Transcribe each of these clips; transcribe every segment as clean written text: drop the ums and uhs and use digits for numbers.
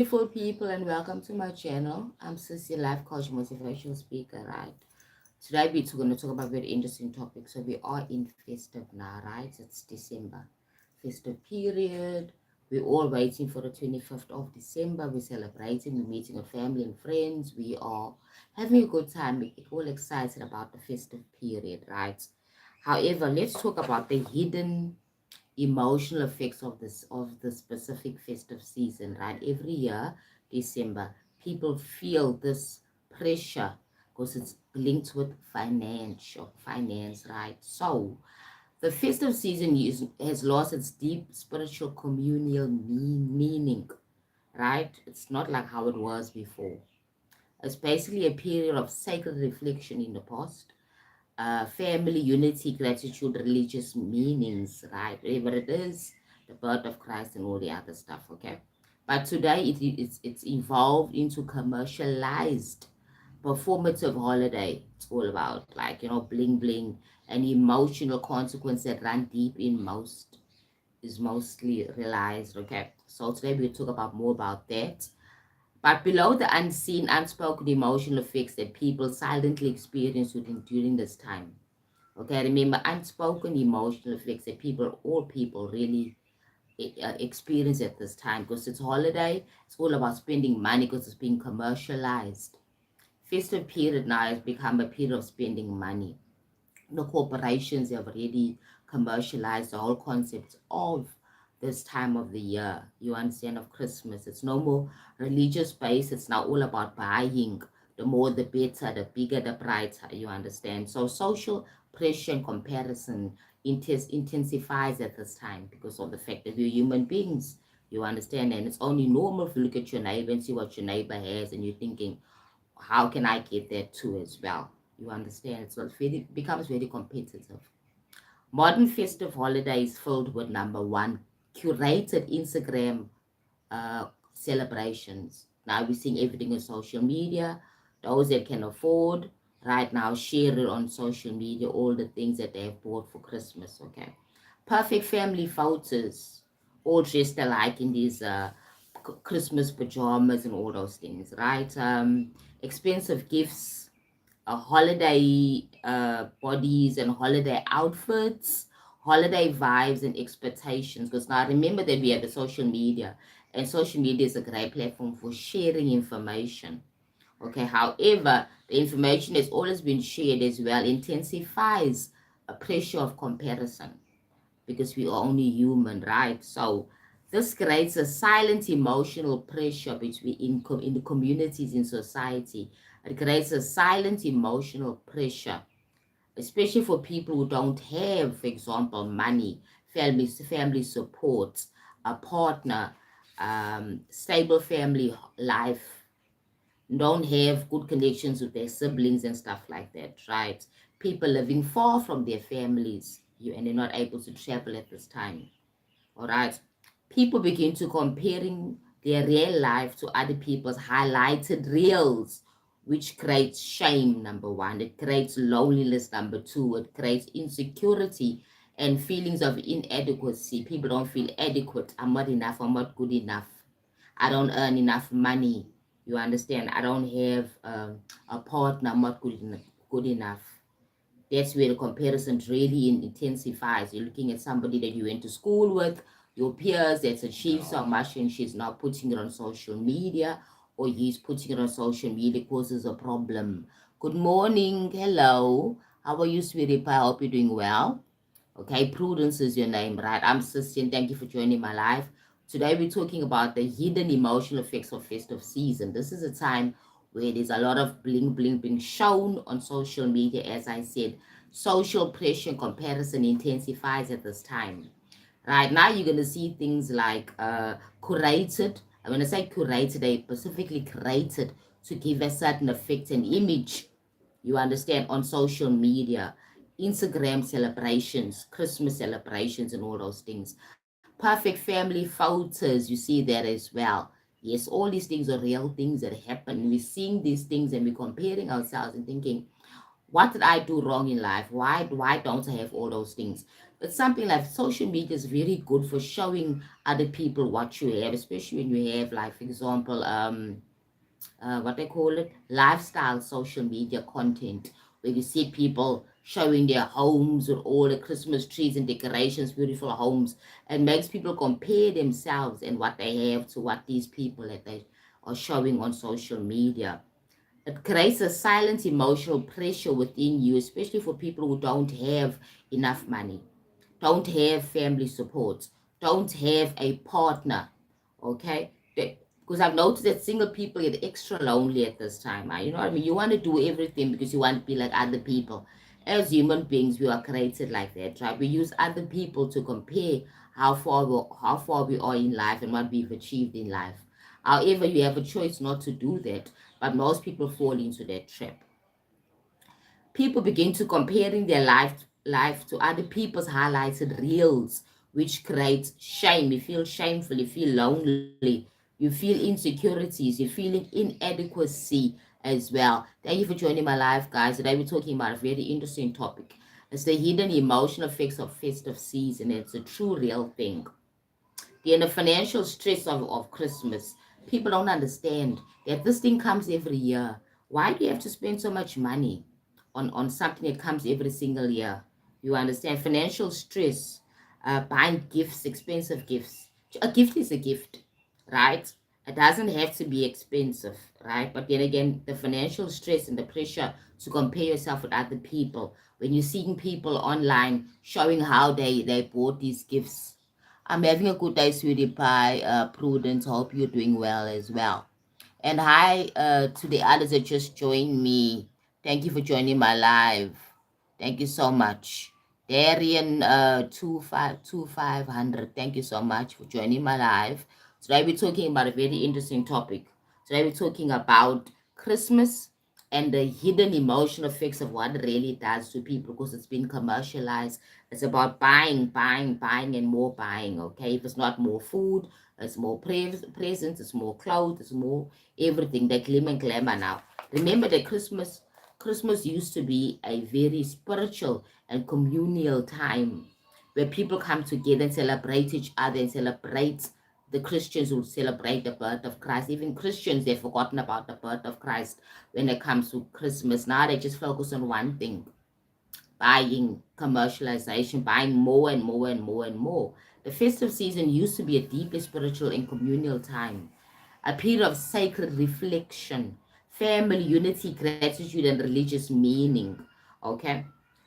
Beautiful people, and welcome to my channel. I'm Sissy, life coach, motivational speaker, right? Today we're going to talk about a very interesting topic. So we are in festive now, right? It's December, festive period. We're all waiting for the 25th of December. We're celebrating, we're meeting with family and friends. We are having a good time. We're all excited about the festive period, right? However, let's talk about the hidden emotional effects of the specific festive season, right? Every year, December, people feel this pressure because it's linked with finance, right? So the festive season has lost its deep spiritual communal meaning, right? It's not like how it was before. It's basically a period of sacred reflection in the past, family unity, gratitude, religious meanings, right? Whatever it is, the birth of Christ and all the other stuff, okay? But today it's evolved into commercialized performative holiday. It's all about like, bling bling and emotional consequence that run deep in is mostly realized, okay? So today we'll talk about more about that. But below the unseen, unspoken emotional effects that people silently experience during this time. Okay, remember unspoken emotional effects that all people really experience at this time because it's holiday. It's all about spending money because it's being commercialized. Festive period now has become a period of spending money. The corporations have already commercialized the whole concept of this time of the year. You understand, of Christmas. It's no more religious based. It's now all about buying. The more the better, the bigger the brighter. You understand. So social pressure and comparison intensifies at this time because of the fact that we're human beings. You understand, and it's only normal if you look at your neighbor and see what your neighbor has, and you're thinking, how can I get that too as well? You understand? So it becomes very competitive. Modern festive holidays filled with number one, curated Instagram celebrations. Now we're seeing everything on social media. Those that can afford right now share it on social media, all the things that they have bought for Christmas, okay? Perfect family photos, all dressed alike in these Christmas pajamas and all those things, right? Expensive gifts, holiday bodies and holiday outfits, holiday vibes and expectations. Because now remember that we have the social media, and social media is a great platform for sharing information. Okay, however, the information that's always been shared as well intensifies a pressure of comparison because we are only human, right? So this creates a silent emotional pressure in the communities in society. It creates a silent emotional pressure, especially for people who don't have, for example, money, family support, a partner, stable family life, don't have good connections with their siblings and stuff like that, right? People living far from their families, and they're not able to travel at this time. All right. People begin to comparing their real life to other people's highlighted reels, which creates shame, number one. It creates loneliness, number two. It creates insecurity and feelings of inadequacy. People don't feel adequate. I'm not enough. I'm not good enough. I don't earn enough money. You understand? I don't have a partner. I'm not good enough. That's where the comparison really intensifies. You're looking at somebody that you went to school with, your peers that's achieved so much, and she's now putting it on social media, or he's putting it on social media, causes a problem. Good morning. Hello. How are you, sweetie pie? I hope you're doing well. Okay, Prudence is your name, right? I'm Sissy, and thank you for joining my life. Today we're talking about the hidden emotional effects of festive season. This is a time where there's a lot of bling bling being shown on social media. As I said, social pressure and comparison intensifies at this time. Right now, you're gonna see things like curated. I'm gonna say curated, they specifically created to give a certain effect and image, you understand, on social media, Instagram celebrations, Christmas celebrations, and all those things. Perfect family photos, you see that as well. Yes, all these things are real things that happen. We're seeing these things and we're comparing ourselves and thinking, what did I do wrong in life? Why don't I have all those things? It's something like social media is very good for showing other people what you have, especially when you have, like, for example, what they call it, lifestyle social media content, where you see people showing their homes with all the Christmas trees and decorations, beautiful homes, and makes people compare themselves and what they have to what these people that they are showing on social media. It creates a silent emotional pressure within you, especially for people who don't have enough money, don't have family support, don't have a partner, okay? Because I've noticed that single people get extra lonely at this time. You know what I mean? You want to do everything because you want to be like other people. As human beings, we are created like that, right? We use other people to compare how far we are in life and what we've achieved in life. However, you have a choice not to do that, but most people fall into that trap. People begin to comparing their life to other people's highlighted reels, which creates shame. You feel shameful, you feel lonely, you feel insecurities, you're feeling inadequacy as well. Thank you for joining my live, guys. Today we're talking about a very interesting topic. It's the hidden emotional effects of festive season. It's a true real thing. The financial stress of Christmas. People don't understand that this thing comes every year. Why do you have to spend so much money on something that comes every single year? You understand? Financial stress, buying gifts, expensive gifts. A gift is a gift, right? It doesn't have to be expensive, right? But then again, the financial stress and the pressure to compare yourself with other people. When you're seeing people online showing how they bought these gifts, I'm having a good day, sweetie pie. Prudence, hope you're doing well as well. And hi to the others that just joined me. Thank you for joining my live. Thank you so much. Darian 2500. Thank you so much for joining my live. Today we're talking about a very interesting topic. Today we're talking about Christmas and the hidden emotional effects of what it really does to people because it's been commercialized. It's about buying, buying, buying, and more buying. Okay, if it's not more food, it's more presents, it's more clothes, it's more everything. They glim and glamour now. Remember that Christmas used to be a very spiritual and communal time where people come together and celebrate each other and celebrate the Christians who celebrate the birth of Christ. Even Christians, they've forgotten about the birth of Christ when it comes to Christmas. Now they just focus on one thing: buying, commercialization, buying more and more and more and more. The festive season used to be a deeply spiritual and communal time, a period of sacred reflection, family unity, gratitude, and religious meaning. Okay,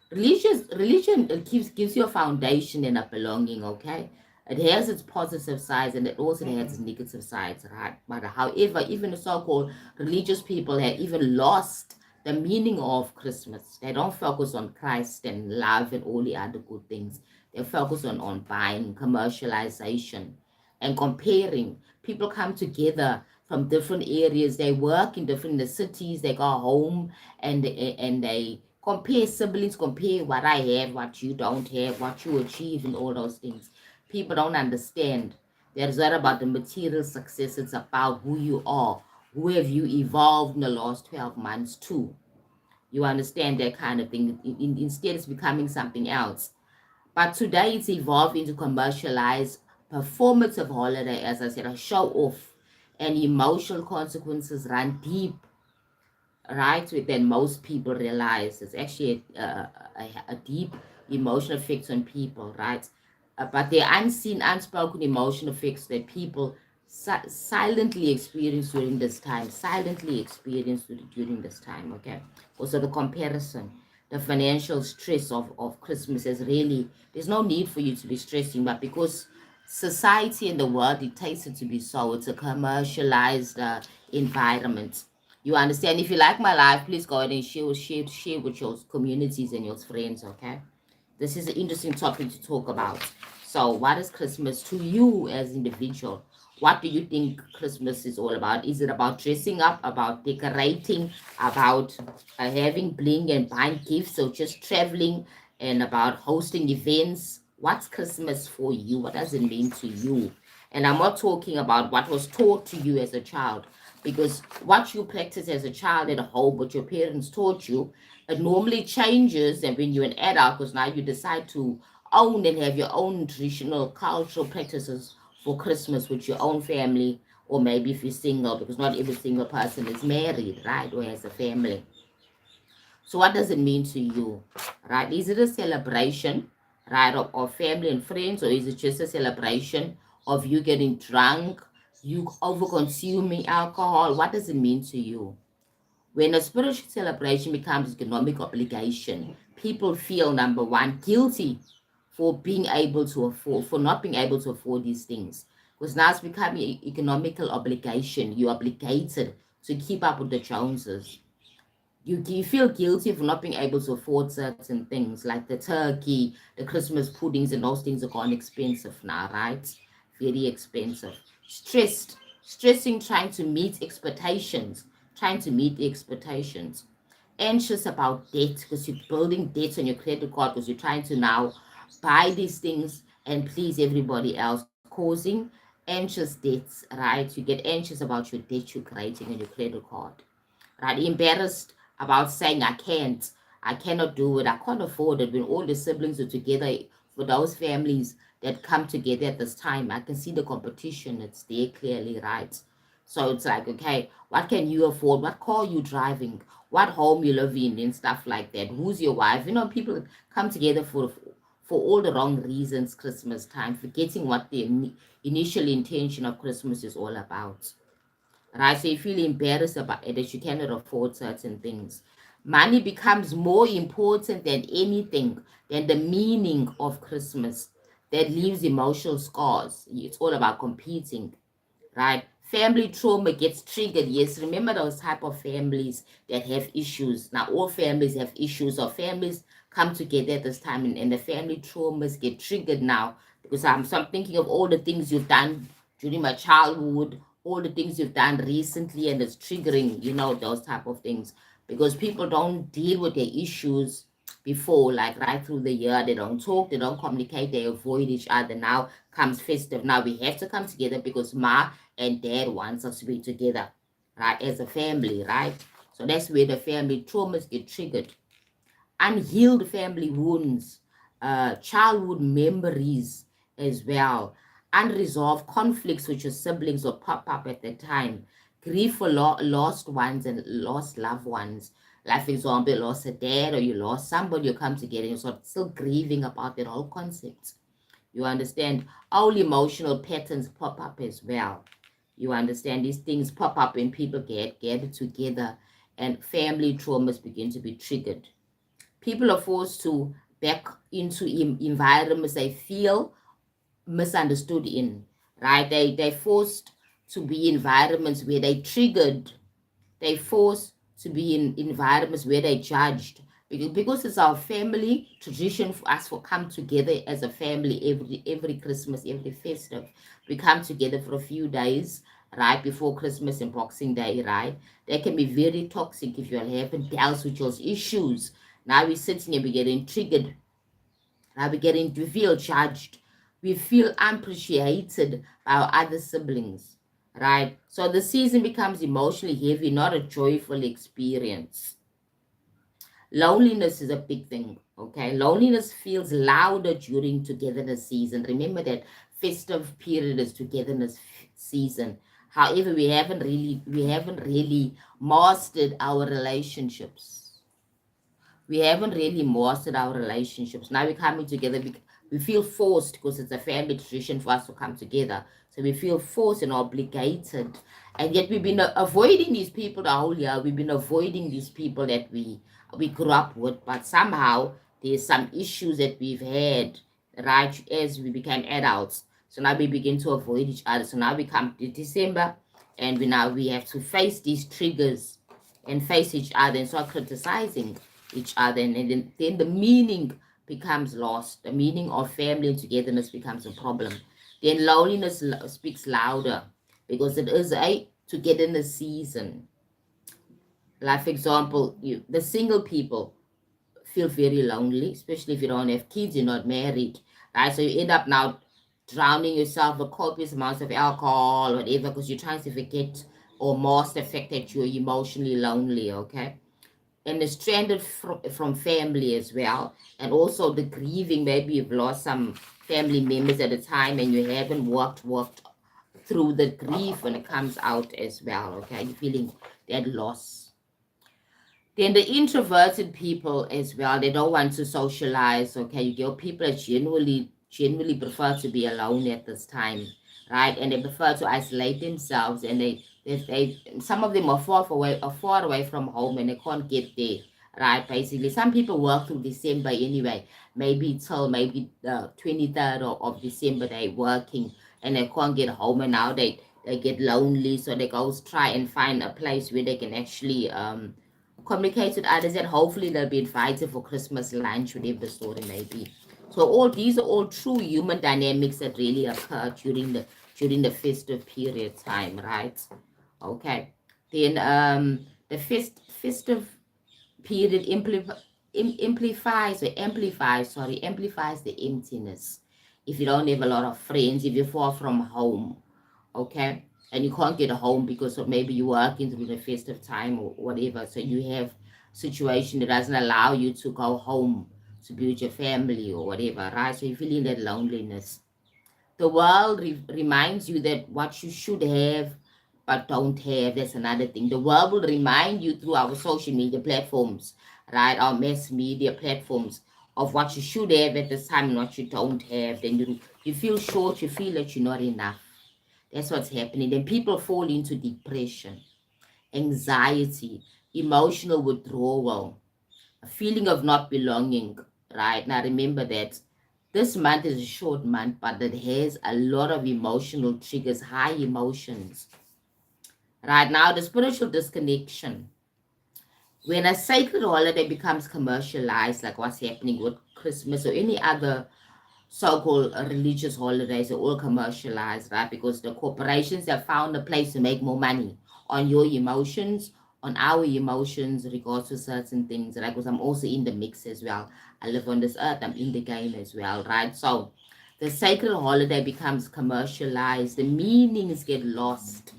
religion gives you a foundation and a belonging. Okay, it has its positive sides and it also has its negative sides, right? But however, even the so-called religious people have even lost the meaning of Christmas. They don't focus on Christ and love and all the other good things. They focus on buying, commercialization, and comparing. People come together from different areas. They work in different the cities. They go home and they compare siblings, compare what I have, what you don't have, what you achieve, and all those things. People don't understand that it's not about the material success. It's about who you are. Who have you evolved in the last 12 months to? You understand that kind of thing. Instead, it's becoming something else. But today it's evolved into commercialized performative holiday, as I said, a show off, and emotional consequences run deep, right? Than most people realize. It's actually a deep emotional effects on people, right? But the unseen, unspoken emotional effects that people silently experience during this time, during this time, okay? Also the comparison, the financial stress of Christmas is really, there's no need for you to be stressing, but because society and the world dictates it to be so, it's a commercialized environment. You understand? If you like my life, please go ahead and share with your communities and your friends, okay? This is an interesting topic to talk about. So, what is Christmas to you as individual? What do you think Christmas is all about? Is it about dressing up, about decorating, about having bling and buying gifts, or just traveling and about hosting events? What's Christmas for you? What does it mean to you? And I'm not talking about what was taught to you as a child, because what you practice as a child at home, what your parents taught you, it normally changes. And when you're an adult, because now you decide to own and have your own traditional cultural practices for Christmas with your own family, or maybe if you're single, because not every single person is married, right, or has a family. So what does it mean to you, right? Is it a celebration, right, of family and friends, or is it just a celebration of you getting drunk, you over consuming alcohol? What does it mean to you? When a spiritual celebration becomes economic obligation, people feel, number one, guilty for being able to afford, for not being able to afford these things. Because now it's becoming an economical obligation. You're obligated to keep up with the Joneses. You feel guilty for not being able to afford certain things like the turkey, the Christmas puddings, and those things are gone expensive now, right? Very expensive. Stressing, trying to meet expectations, trying to meet the expectations. Anxious about debt because you're building debt on your credit card because you're trying to now buy these things and please everybody else, causing anxious debts, right? You get anxious about your debt you're creating on your credit card, right? Embarrassed about saying I cannot do it, I can't afford it. When all the siblings are together, for those families that come together at this time, I can see the competition. It's there clearly, right? So it's like, okay, what can you afford? What car you driving? What home you live in and stuff like that? Who's your wife? You know, people come together for all the wrong reasons Christmas time, forgetting what the initial intention of Christmas is all about, right? So you feel embarrassed about it, that you cannot afford certain things. Money becomes more important than anything, than the meaning of Christmas. That leaves emotional scars. It's all about competing, right? Family trauma gets triggered. Yes, remember those type of families that have issues. Now, all families have issues, or families come together at this time, and the family traumas get triggered now because so I'm thinking of all the things you've done during my childhood, all the things you've done recently, and it's triggering, those type of things because people don't deal with their issues before, like right through the year. They don't talk, they don't communicate, they avoid each other. Now comes festive. Now we have to come together because ma and dad wants us to be together, right, as a family, right? So that's where the family traumas get triggered. Unhealed family wounds, childhood memories as well, unresolved conflicts with your siblings will pop up at the time, grief for lost ones and lost loved ones. Like, for example, you lost a dad or you lost somebody, you come together and you're sort of still grieving about that whole concept. You understand? All emotional patterns pop up as well. You understand? These things pop up when people get gathered together and family traumas begin to be triggered. People are forced to back into environments they feel misunderstood in, right? They're forced to be environments where they forced to be in environments where they judged, because it's our family tradition for us to come together as a family every Christmas, every festive. We come together for a few days right before Christmas and Boxing Day, right? That can be very toxic if you haven't dealt with those issues. Now we're sitting and we're getting triggered. Now we feel judged. We feel unappreciated by our other siblings, right? So the season becomes emotionally heavy, not a joyful experience. Loneliness is a big thing, okay? Loneliness feels louder during togetherness season. Remember that festive period is togetherness season. However, we haven't really mastered our relationships. We haven't really mastered our relationships. Now we're coming together. We feel forced because it's a family tradition for us to come together. So we feel forced and obligated. And yet we've been avoiding these people the whole year. We've been avoiding these people that we grew up with. But somehow there's some issues that we've had right as we became adults. So now we begin to avoid each other. So now we come to December and we have to face these triggers and face each other and start criticizing each other, and then the meaning becomes lost. The meaning of family and togetherness becomes a problem. Then loneliness speaks louder because it is a togetherness season. Like, for example, the single people feel very lonely, especially if you don't have kids, you're not married, right? So you end up now drowning yourself with copious amounts of alcohol, whatever, because you're trying to forget or mask the fact that you're emotionally lonely, okay? and is stranded from family as well. And also the grieving, maybe you've lost some family members at a time and you haven't worked through the grief when it comes out as well. Okay, you're feeling that loss. Then the introverted people as well, they don't want to socialize. Okay, you get people that genuinely prefer to be alone at this time, right? And they prefer to isolate themselves, and they some of them are far away from home, and they can't get there, right? Basically, some people work through December anyway, maybe till maybe the 23rd of December they working, and they can't get home, and now they get lonely, so they go try and find a place where they can actually communicate with others, and hopefully they'll be invited for Christmas lunch, whatever the story may be. So all these are all true human dynamics that really occur during the festive period time, right? Okay. Then the festive period amplifies the emptiness. If you don't have a lot of friends, if you're far from home, okay, and you can't get home because of maybe you're working through the festive time or whatever, so you have situation that doesn't allow you to go home to be with your family or whatever, right? So you're feeling that loneliness. The world reminds you that what you should have but don't have. That's another thing. The world will remind you through our social media platforms, right? Our mass media platforms of what you should have at this time and what you don't have. Then you feel short, you feel that you're not enough. That's what's happening. Then people fall into depression, anxiety, emotional withdrawal, a feeling of not belonging, right? Now remember that this month is a short month, but it has a lot of emotional triggers, high emotions. Right now, the spiritual disconnection. When a sacred holiday becomes commercialized, like what's happening with Christmas or any other so-called religious holidays, are all commercialized, right? Because the corporations have found a place to make more money on your emotions, on our emotions, regards to certain things, right? Because I'm also in the mix as well. I live on this earth, I'm in the game as well, right? So the sacred holiday becomes commercialized, the meanings get lost.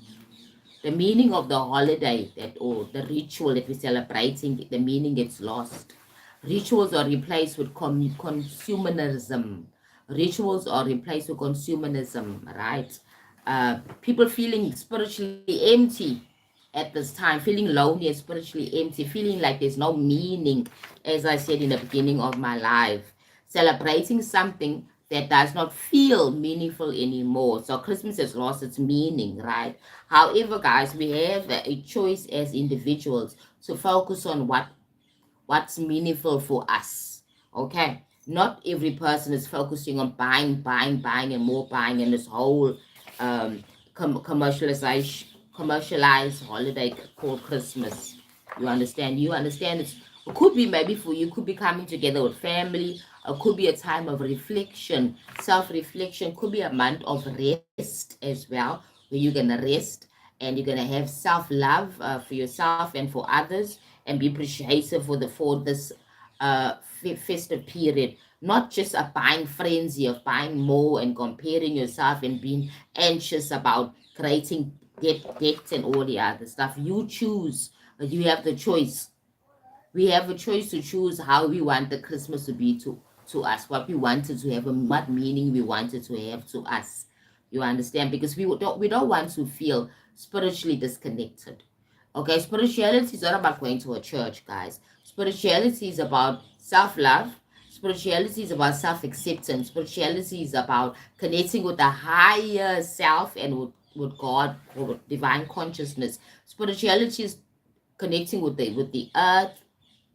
The meaning of the holiday that or the ritual that we're celebrating, the meaning gets lost. Rituals are replaced with consumerism. Rituals are replaced with consumerism, right? People feeling spiritually empty at this time, feeling lonely and spiritually empty, feeling like there's no meaning, as I said in the beginning of my life. Celebrating something that does not feel meaningful anymore. So Christmas has lost its meaning, right? However, guys, we have a choice as individuals to focus on what's meaningful for us. Okay, not every person is focusing on buying and more buying, and this whole um commercialized holiday called Christmas. You understand it could be maybe for you, could be coming together with family, or could be a time of reflection, self-reflection, could be a month of rest as well, where you're gonna rest and you're gonna have self-love for yourself and for others, and be appreciative for this festive period, not just a buying frenzy of buying more and comparing yourself and being anxious about creating debts and all the other stuff. You choose, you have the choice. We have a choice to choose how we want the Christmas to be to us, what we wanted to have, and what meaning we wanted to have to us. You understand? Because we don't want to feel spiritually disconnected. Okay, spirituality is not about going to a church, guys. Spirituality is about self-love. Spirituality is about self-acceptance. Spirituality is about connecting with the higher self and with God or with divine consciousness. Spirituality is connecting with the earth,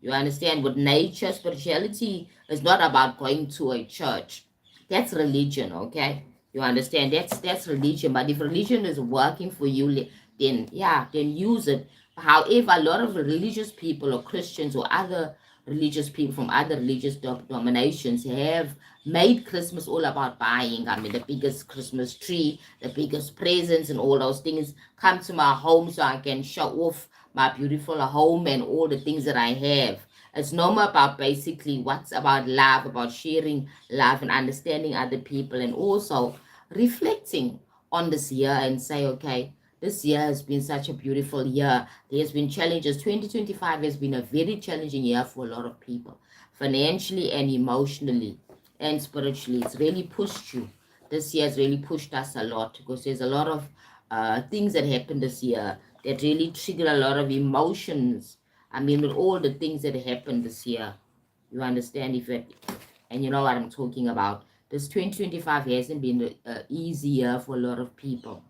you understand, with nature. Spirituality is not about going to a church. That's religion, okay? You understand? That's religion. But if religion is working for you, then yeah, then use it. However, a lot of religious people or Christians or other religious people from other religious denominations have made Christmas all about buying. I mean, the biggest Christmas tree, the biggest presents, and all those things. Come to my home so I can show off my beautiful home and all the things that I have. It's no more about basically what's about love, about sharing love and understanding other people, and also reflecting on this year and say, okay, This year has been such a beautiful year. There's been challenges. 2025 has been a very challenging year for a lot of people, financially and emotionally and spiritually. It's really pushed you. This year has really pushed us a lot because there's a lot of things that happened this year that really triggered a lot of emotions. I mean, with all the things that happened this year, you understand if it, and you know what I'm talking about. This 2025 hasn't been an easy year for a lot of people.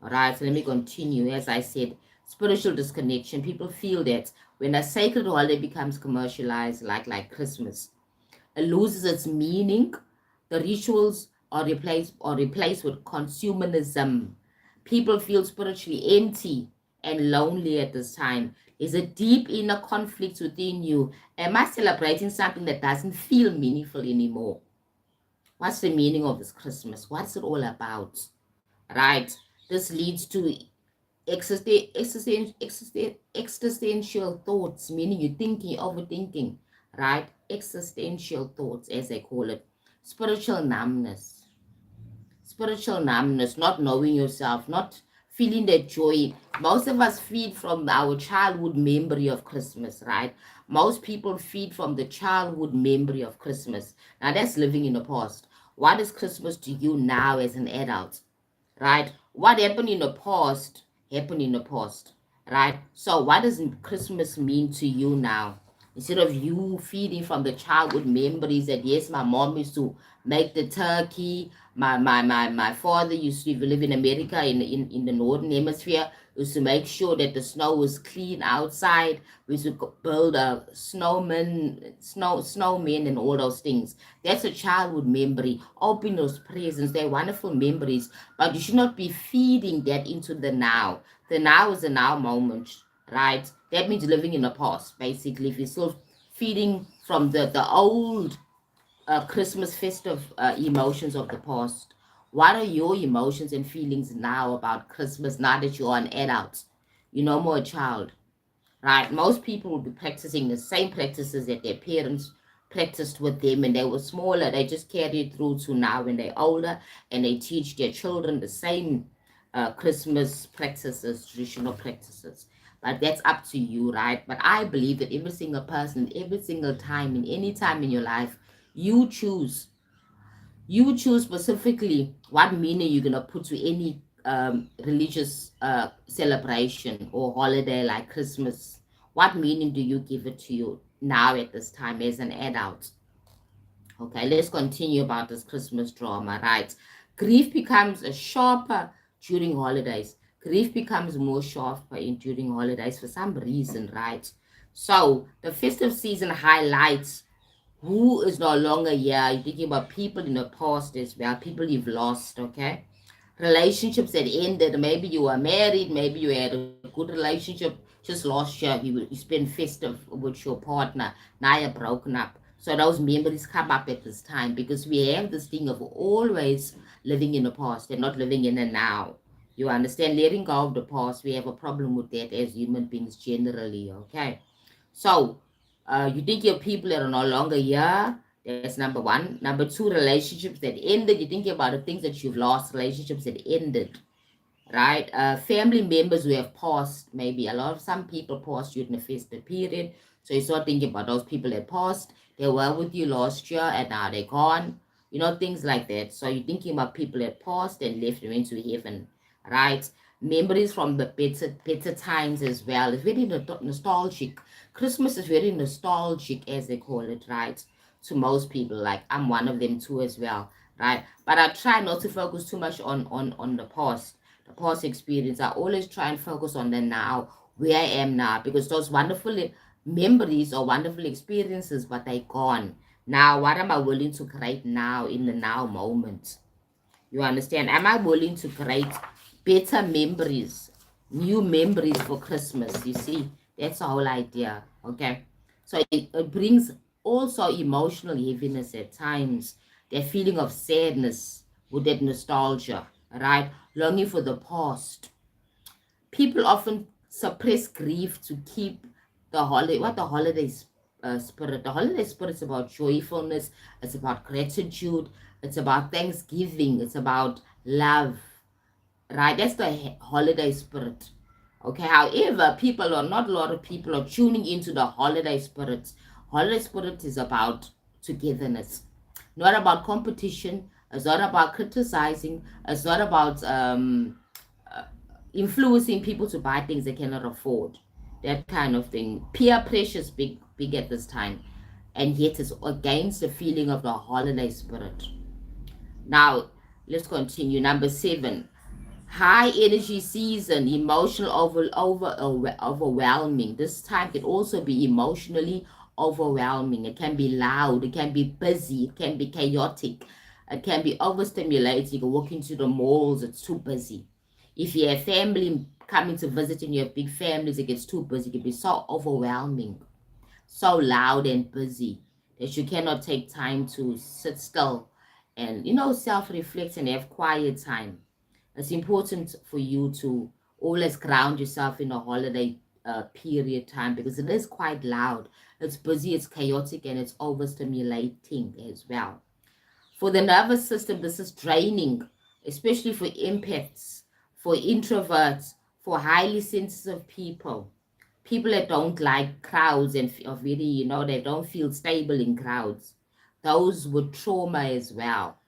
All right, so let me continue. As I said, spiritual disconnection. People feel that when a sacred holiday becomes commercialized, like Christmas, it loses its meaning. The rituals are replaced with consumerism. People feel spiritually empty and lonely at this time. There's a deep inner conflict within you. Am I celebrating something that doesn't feel meaningful anymore? What's the meaning of this Christmas? What's it all about? Right? This leads to existential thoughts, meaning you're thinking, overthinking, right? Existential thoughts, as they call it. Spiritual numbness. Spiritual numbness, not knowing yourself, not feeling that joy. Most of us feed from our childhood memory of Christmas, right? Most people feed from the childhood memory of Christmas. Now that's living in the past. What is Christmas to you now as an adult? Right? What happened in the past happened in the past, right? So what does Christmas mean to you now? Instead of you feeding from the childhood memories that yes, my mom used to make the turkey, my father used to live in America in the northern hemisphere, used to make sure that the snow was clean outside. We used to build a snowmen and all those things. That's a childhood memory. Open those presents. They're wonderful memories, but you should not be feeding that into the now. The now is the now moment, right? That means living in the past, basically. If you're still feeding from the old Christmas festive emotions of the past, what are your emotions and feelings now about Christmas now that you're an adult? You're no more a child, right? Most people will be practicing the same practices that their parents practiced with them when they were smaller. They just carry it through to now when they're older, and they teach their children the same Christmas practices, traditional practices. But that's up to you, right? But I believe that every single person, every single time, in any time in your life, you choose you choose specifically what meaning you're going to put to any religious celebration or holiday like Christmas. What meaning do you give it to you now at this time as an adult? Okay, let's continue about this Christmas drama, right? Grief becomes a sharper during holidays. Grief becomes more sharper during holidays for some reason, right? So the festive season highlights who is no longer here. You're thinking about people in the past as well, people you've lost, okay? Relationships that ended. Maybe you were married, maybe you had a good relationship, just last year you spent festive with your partner, now you're broken up. So those memories come up at this time because we have this thing of always living in the past and not living in the now. You understand? Letting go of the past, we have a problem with that as human beings generally, okay? So, you think your people that are no longer here. That's number one. Number two, relationships that ended. You think about the things that you've lost, relationships that ended, right? Family members who have passed, maybe a lot of some people passed during the festive period. So you start thinking about those people that passed. They were with you last year and now they're gone. You know, things like that. So you're thinking about people that passed and left and went to heaven, right? Memories from the better times as well. It's very nostalgic. Christmas is very nostalgic, as they call it, right? To most people, like I'm one of them too as well, right? But I try not to focus too much on the past experience. I always try and focus on the now, where I am now, because those wonderful memories or wonderful experiences, but they're gone. Now, what am I willing to create now in the now moment? You understand? Am I willing to create better memories, new memories for Christmas? You see, that's the whole idea. Okay. So it brings also emotional heaviness at times, that feeling of sadness with that nostalgia, right? Longing for the past. People often suppress grief to keep the holiday, what the holidays spirit. The holiday spirit is about joyfulness, it's about gratitude, it's about thanksgiving, it's about love, right? That's the holiday spirit. Okay, however, people are not a lot of people are tuning into the holiday spirit. Holiday spirit is about togetherness, not about competition. It's not about criticizing. It's not about influencing people to buy things they cannot afford. That kind of thing. Peer pressure is big at this time, and yet it's against the feeling of the holiday spirit. Now, let's continue. Number 7, high energy season, emotional overwhelming. This time can also be emotionally overwhelming. It can be loud, it can be busy, it can be chaotic, it can be overstimulating. Walking to the malls, it's too busy. If you have family coming to visit and you have big families, it gets too busy. It can be so overwhelming, so loud and busy that you cannot take time to sit still and self-reflect and have quiet time. It's important for you to always ground yourself in a holiday period time, because it is quite loud, it's busy, it's chaotic, and it's overstimulating as well. For the nervous system, this is draining, especially for empaths, for introverts, for highly sensitive people, people that don't like crowds and are very, they don't feel stable in crowds. Those with trauma as well.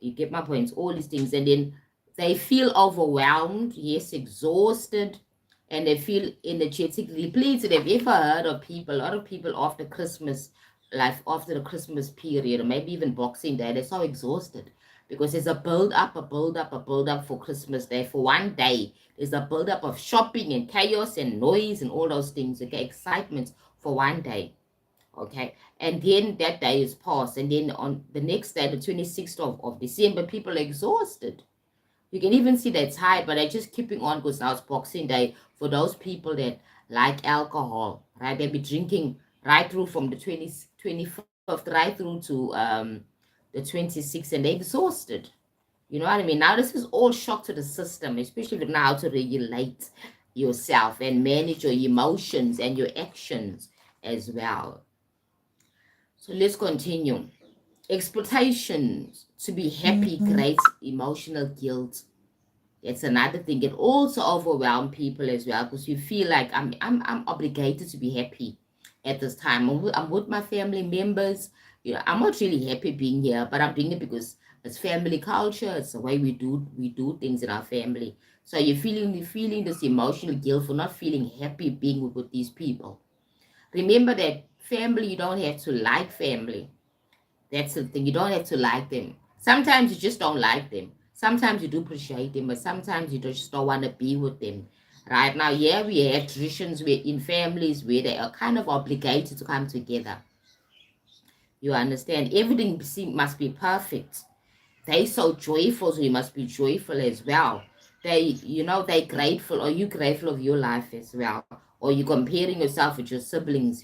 You get my points, all these things. And then they feel overwhelmed, yes, exhausted, and they feel energetically depleted. Have you ever heard of people, a lot of people after Christmas, like after the Christmas period, or maybe even Boxing Day, they're so exhausted because there's a build up, a build up, a build up for Christmas Day. For one day, there's a build up of shopping and chaos and noise and all those things, okay, excitement for one day. Okay, and then that day is past, and then on the next day, the 26th of December, people are exhausted. You can even see that's high, but they're just keeping on because now it's Boxing Day. For those people that like alcohol, right, they'll be drinking right through from the 25th right through to the 26th, and they're exhausted. You know what I mean? Now this is all shock to the system, especially if you know how to regulate yourself and manage your emotions and your actions as well. So let's continue. Expectations to be happy creates emotional guilt. That's another thing. It also overwhelms people as well, because you feel like I'm obligated to be happy at this time. I'm with my family members. I'm not really happy being here, but I'm doing it because it's family culture. It's the way we do things in our family. So you're feeling this emotional guilt for not feeling happy being with these people. Remember that family, you don't have to like family. That's the thing. You don't have to like them. Sometimes you just don't like them. Sometimes you do appreciate them, but sometimes you just don't want to be with them. Right now, yeah, we have traditions where in families where they are kind of obligated to come together. You understand? Everything must be perfect. They so joyful, so you must be joyful as well. They grateful. Are you grateful of your life as well? Or you comparing yourself with your siblings?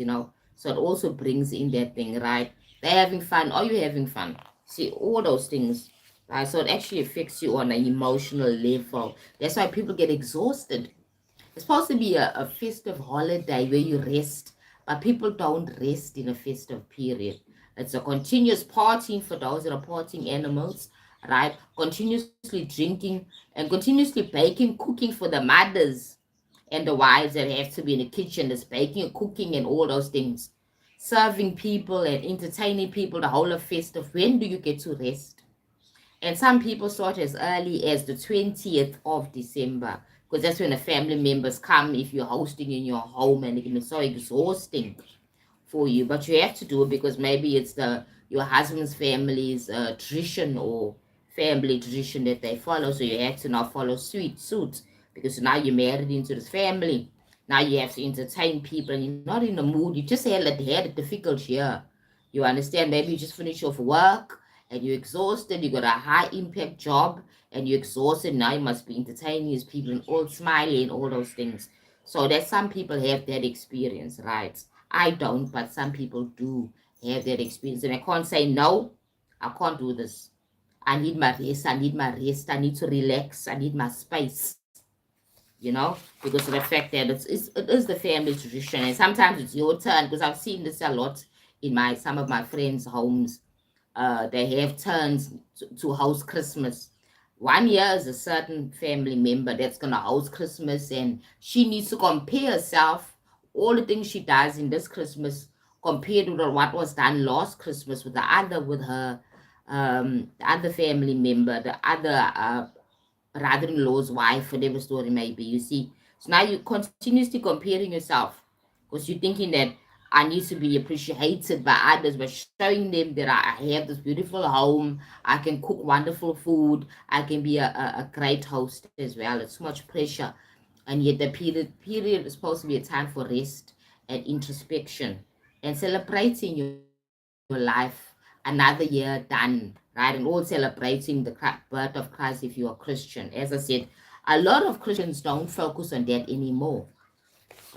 So it also brings in that thing, right? They're having fun. Are you having fun? See, all those things, right? So it actually affects you on an emotional level. That's why people get exhausted. It's supposed to be a festive holiday where you rest, but people don't rest in a festive period. It's a continuous partying for those that are partying animals, right? Continuously drinking and continuously baking, cooking for the mothers and the wives that have to be in the kitchen, that's baking and cooking and all those things. Serving people and entertaining people the whole of festive. When do you get to rest? And some people start as early as the 20th of December, because that's when the family members come if you're hosting in your home, and it can be so exhausting for you. But you have to do it because maybe it's your husband's family's tradition or family tradition that they follow. So you have to now follow suit because now you're married into this family. Now you have to entertain people and you're not in the mood. You just had a difficult year. You understand? Maybe you just finished off work and you're exhausted. You got a high impact job and you're exhausted. Now you must be entertaining these people and all smiling and all those things. So that some people have that experience, right? I don't, but some people do have that experience. And I can't say, no, I can't do this. I need my rest. I need my rest. I need to relax. I need my space, because of the fact that it is the family tradition. And sometimes it's your turn, because I've seen this a lot in some of my friends' homes. They have turns to host Christmas One year is a certain family member that's going to host Christmas, and she needs to compare herself, all the things she does in this Christmas compared to what was done last Christmas with her the other family member, the other brother-in-law's wife, whatever story may be, you see. So now you're continuously comparing yourself because you're thinking that I need to be appreciated by others by showing them that I have this beautiful home, I can cook wonderful food, I can be a great host as well. It's so much pressure. And yet the period is supposed to be a time for rest and introspection and celebrating your life another year done, right? And all celebrating the birth of Christ if you're a Christian. As I said, a lot of Christians don't focus on that anymore,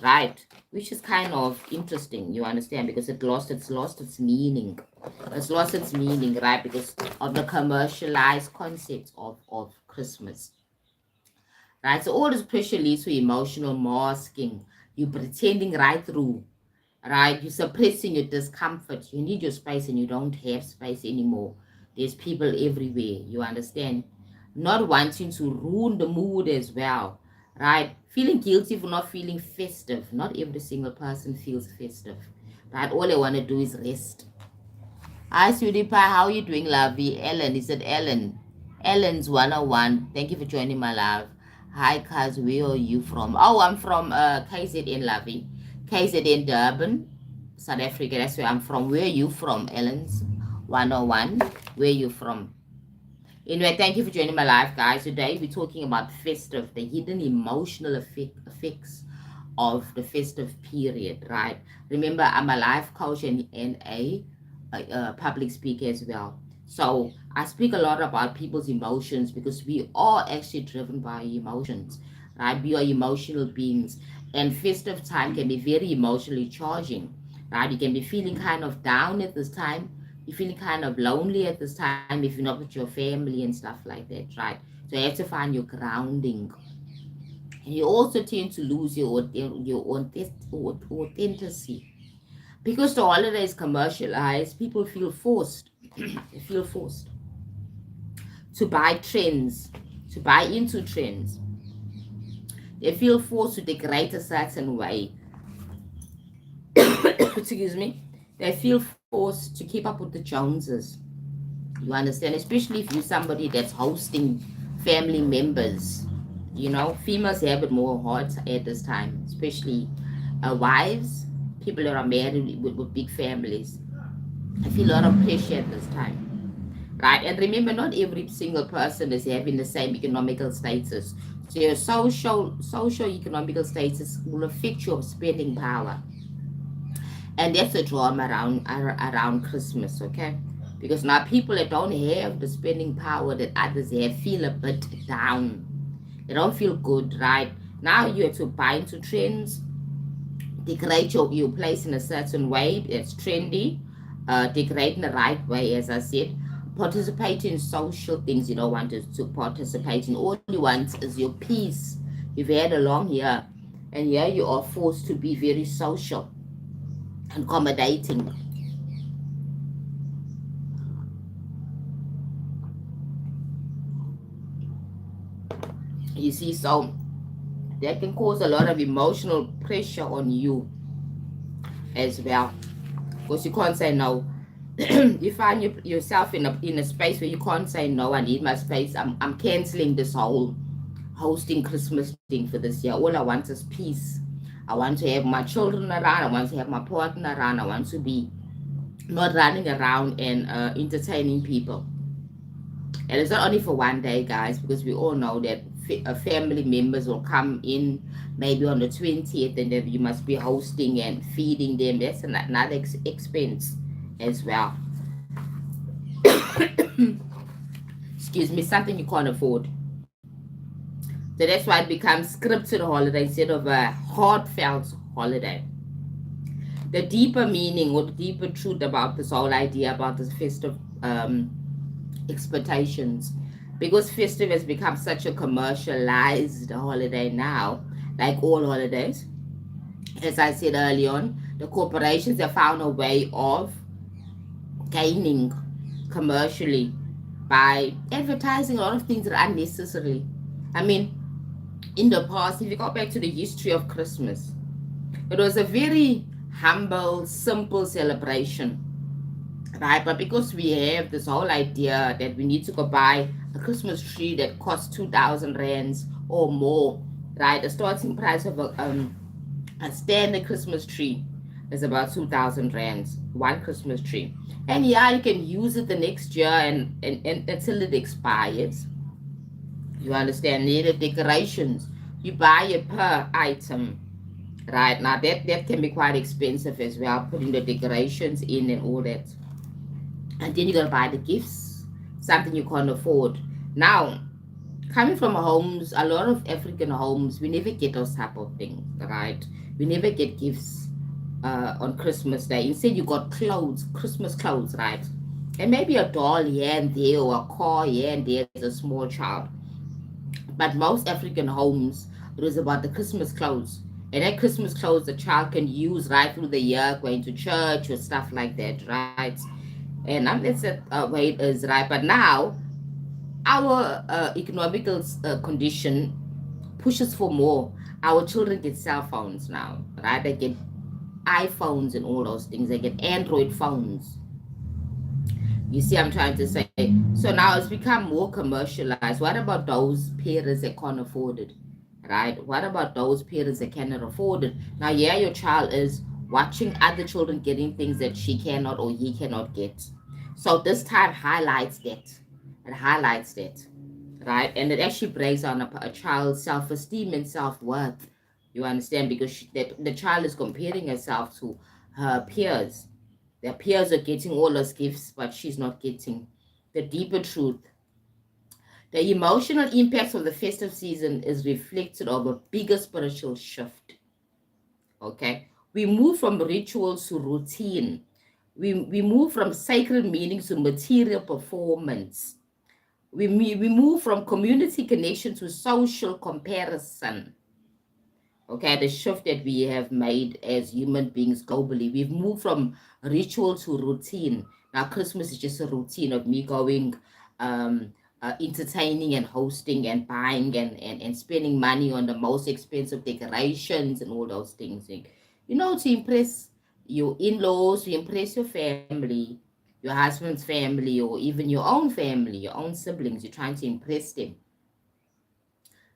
right? Which is kind of interesting, you understand, because it's lost its meaning. It's lost its meaning, right? Because of the commercialized concept of Christmas. Right? So all this pressure leads to emotional masking. You pretending right through, right? You're suppressing your discomfort. You need your space and you don't have space anymore. There's people everywhere, you understand? Not wanting to ruin the mood as well, right? Feeling guilty for not feeling festive. Not every single person feels festive, right? All they want to do is rest. Hi, sweetie pie. How are you doing, lovey? Ellen, is it Ellen? Ellen's 101. Thank you for joining my love. Hi, cuz. Where are you from? Oh, I'm from KZN, lovey. KZN Durban, South Africa. That's where I'm from. Where are you from, Ellen's 101? Where are you from? Anyway, thank you for joining my live, guys. Today we're talking about festive, the hidden emotional effects of the festive period, right? Remember, I'm a life coach and a public speaker as well. So I speak a lot about people's emotions because we are actually driven by emotions, right? We are emotional beings, and festive time can be very emotionally charging, right? You can be feeling kind of down at this time. You're feeling kind of lonely at this time if you're not with your family and stuff like that, right? So you have to find your grounding. And you also tend to lose your authenticity because the holiday is commercialized. People feel forced. They feel forced to buy trends, to buy into trends. They feel forced to decorate a certain way. Excuse me. They feel forced to keep up with the Joneses. You understand? Especially if you're somebody that's hosting family members. You know, females have it more hard at this time, especially wives, people that are married with big families. I feel a lot of pressure at this time, right? And remember, not every single person is having the same economical status. So your social economical status will affect your spending power, and that's a drama around Christmas, okay? Because now people that don't have the spending power that others have feel a bit down. They don't feel good, right? Now you have to buy into trends, decorate your place in a certain way that's trendy, decorate in the right way, as I said. Participate in social things you don't want to participate in. All you want is your peace. You've had a long year, and here you are forced to be very social and accommodating. You see, so that can cause a lot of emotional pressure on you as well, because you can't say no. You find yourself in a space where you can't say no. I need my space. I'm canceling this whole hosting Christmas thing for this year. All I want is peace. I want to have my children around. I want to have my partner around. I want to be not running around and entertaining people. And it's not only for one day, guys, because we all know that family members will come in maybe on the 20th, and then you must be hosting and feeding them. That's another expense as well. Excuse me, something you can't afford. So that's why it becomes scripted holiday instead of a heartfelt holiday. The deeper meaning or the deeper truth about this whole idea about this festive expectations, because festive has become such a commercialized holiday now, like all holidays. As I said early on, the corporations have found a way of gaining commercially, by advertising a lot of things that are unnecessary. I mean, in the past, if you go back to the history of Christmas, it was a very humble, simple celebration, right? But because we have this whole idea that we need to go buy a Christmas tree that costs 2,000 rands or more, right? The starting price of a standard Christmas tree is about 2,000 rands, one Christmas tree. And yeah, you can use it the next year and until it expires. You understand? Needed decorations. You buy it per item. Right now, that can be quite expensive as well, putting the decorations in and all that. And then you gotta buy the gifts, something you can't afford. Now, coming from homes, a lot of African homes, we never get those type of things, right? We never get gifts on Christmas Day. Instead, you got clothes, Christmas clothes, right? And maybe a doll here and there, or a car here and there as a small child. But most African homes, it was about the Christmas clothes. And that Christmas clothes the child can use right through the year, going to church or stuff like that, right? And that's the way it is, right? But now, our economical condition pushes for more. Our children get cell phones now, right? They get iPhones and all those things. They get Android phones. You see, I'm trying to say. So now it's become more commercialized. What about those parents that can't afford it? Right? What about those parents that cannot afford it? Now, yeah, your child is watching other children getting things that she cannot or he cannot get. So this time highlights that. It highlights that. Right? And it actually breaks down a child's self esteem and self worth. You understand? Because that the child is comparing herself to her peers. Their peers are getting all those gifts, but she's not getting the deeper truth. The emotional impact of the festive season is reflected of a bigger spiritual shift. Okay. We move from rituals to routine. We move from sacred meanings to material performance. We move from community connection to social comparison. Okay, the shift that we have made as human beings globally, we've moved from ritual to routine. Now Christmas is just a routine of me going entertaining and hosting and buying and spending money on the most expensive decorations and all those things, and, to impress your in-laws, to impress your family, your husband's family, or even your own family, your own siblings. You're trying to impress them.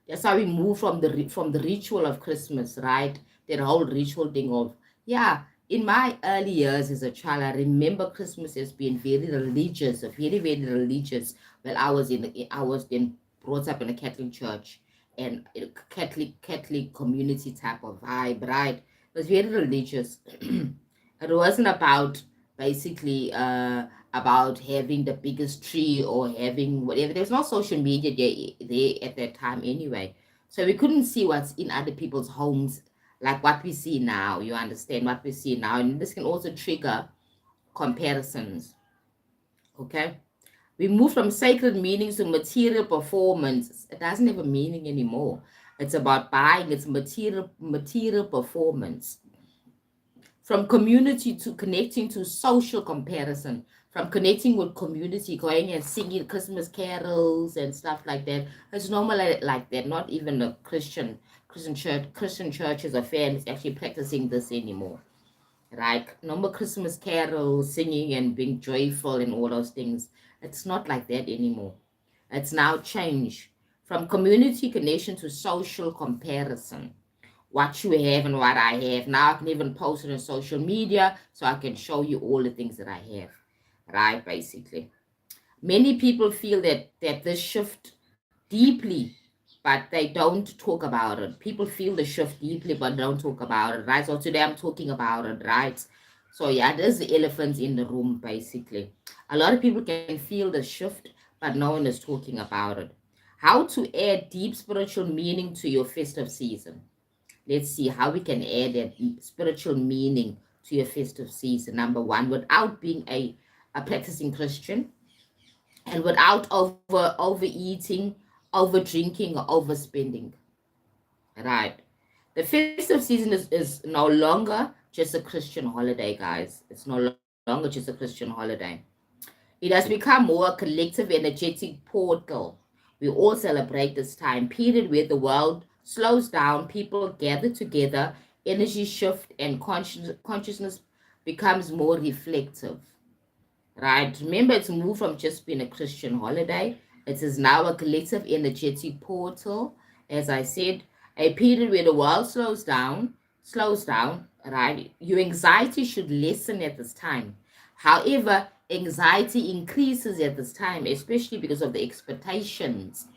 That's how we move from the ritual of Christmas, right? That whole ritual thing of, yeah. In my early years as a child, I remember Christmas as being very religious, very very religious. Well, I was then brought up in a Catholic church and a Catholic community type of vibe, right? It was very religious. It wasn't about basically about having the biggest tree or having whatever. There's no social media there at that time anyway. So we couldn't see what's in other people's homes like what we see now. You understand what we see now. And this can also trigger comparisons. Okay? We move from sacred meanings to material performance. It doesn't have a meaning anymore. It's about buying, it's material performance. From community to connecting to social comparison, from connecting with community, going and singing Christmas carols and stuff like that. It's normal like that. Not even a Christian churches or families actually practicing this anymore. Right? Normal Christmas carols, singing and being joyful and all those things. It's not like that anymore. It's now changed from community connection to social comparison. What you have and what I have. Now I can even post it on social media so I can show you all the things that I have. Right, basically. Many people feel that this shift deeply, but they don't talk about it. People feel the shift deeply but don't talk about it, right? So today I'm talking about it, right? So yeah, there's the elephant in the room, basically. A lot of people can feel the shift, but no one is talking about it. How to add deep spiritual meaning to your festive season. Let's see how we can add that spiritual meaning to your festive season. Number one, without being a practicing Christian and without overeating, over drinking, or overspending. Right. The festive season is no longer just a Christian holiday, guys. It's no longer just a Christian holiday. It has become more a collective energetic portal. We all celebrate this time period where the world slows down, people gather together, energy shift, and consciousness becomes more reflective. Right? Remember, it's moved from just being a Christian holiday. It is now a collective energetic portal. As I said, a period where the world slows down, right? Your anxiety should lessen at this time. However, anxiety increases at this time, especially because of the expectations.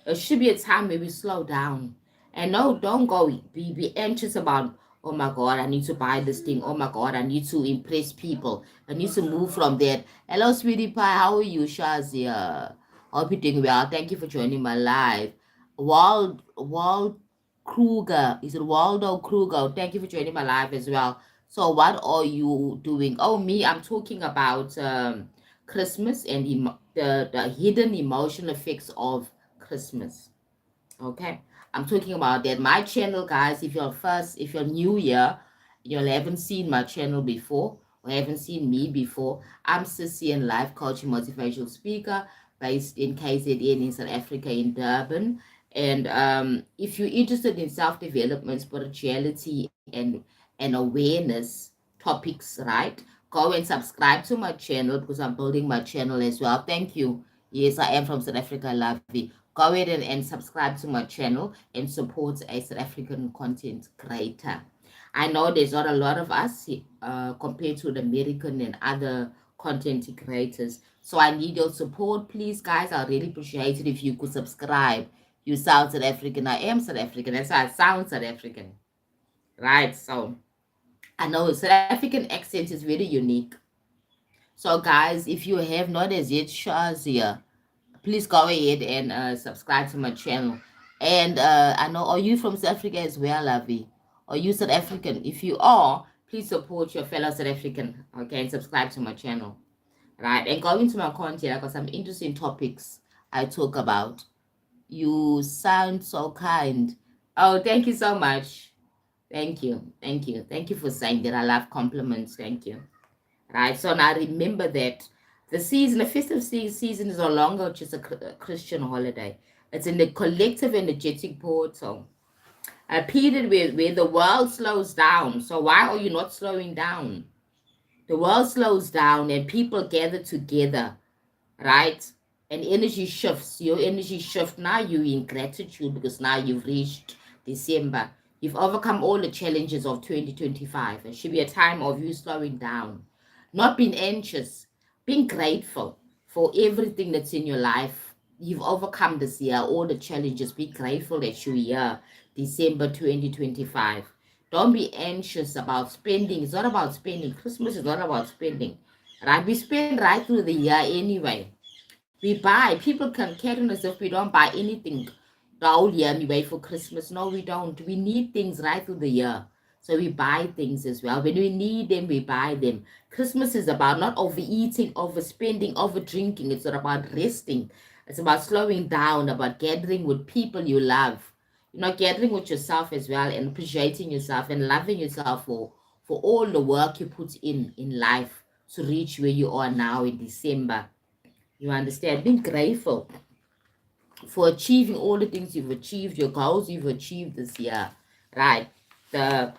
It should be a time where we slow down. And no, don't go be anxious about, oh my God, I need to buy this thing. Oh my God, I need to impress people. I need to move from that. Hello, sweetie pie. How are you, Shazia? Hope you're doing well. Thank you for joining my live. Wald Kruger. Is it Waldo Kruger? Thank you for joining my live as well. So what are you doing? Oh, me, I'm talking about Christmas and the hidden emotional effects of Christmas. Okay, I'm talking about that. My channel, guys, if you're new here, you haven't seen my channel before or haven't seen me before, I'm Sissy and life coach and motivational speaker based in KZN in South Africa in Durban. And if you're interested in self-development, spirituality, and awareness topics, right? Go and subscribe to my channel because I'm building my channel as well. Thank you. Yes, I am from South Africa. I love you. Go ahead and subscribe to my channel and support a South African content creator. I know there's not a lot of us compared to the American and other content creators. So I need your support, please, guys. I really appreciate it if you could subscribe. You sound South African. I am South African. That's why I sound South African. Right? So I know South African accent is very unique. So, guys, if you have not as yet, Shazia, please go ahead and subscribe to my channel. And I know, are you from South Africa as well, Avi? Are you South African? If you are, please support your fellow South African, okay, and subscribe to my channel, right? And go into my content. I got some interesting topics I talk about. You sound so kind. Oh, thank you so much. Thank you. Thank you. Thank you for saying that. I love compliments. Thank you. Right. So now remember that the festive season is no longer just a Christian holiday. It's in the collective energetic portal, a period where the world slows down. So why are you not slowing down? The world slows down and people gather together, right? And energy shifts. Your energy shift now. You're in gratitude because now you've reached December. You've overcome all the challenges of 2025. It should be a time of you slowing down, not being anxious, being grateful for everything that's in your life. You've overcome this year, all the challenges. Be grateful that you're here, December 2025. Don't be anxious about spending. It's not about spending. Christmas is not about spending, right? We spend right through the year anyway. We buy. People can carry on as if we don't buy anything the whole year and we wait for Christmas. No, we don't. We need things right through the year. So we buy things as well. When we need them, we buy them. Christmas is about not overeating, overspending, over drinking. It's not about resting. It's about slowing down, about gathering with people you love. Gathering with yourself as well and appreciating yourself and loving yourself for all the work you put in life to reach where you are now in December. You understand? Being grateful for achieving all the things you've achieved, your goals you've achieved this year, right? The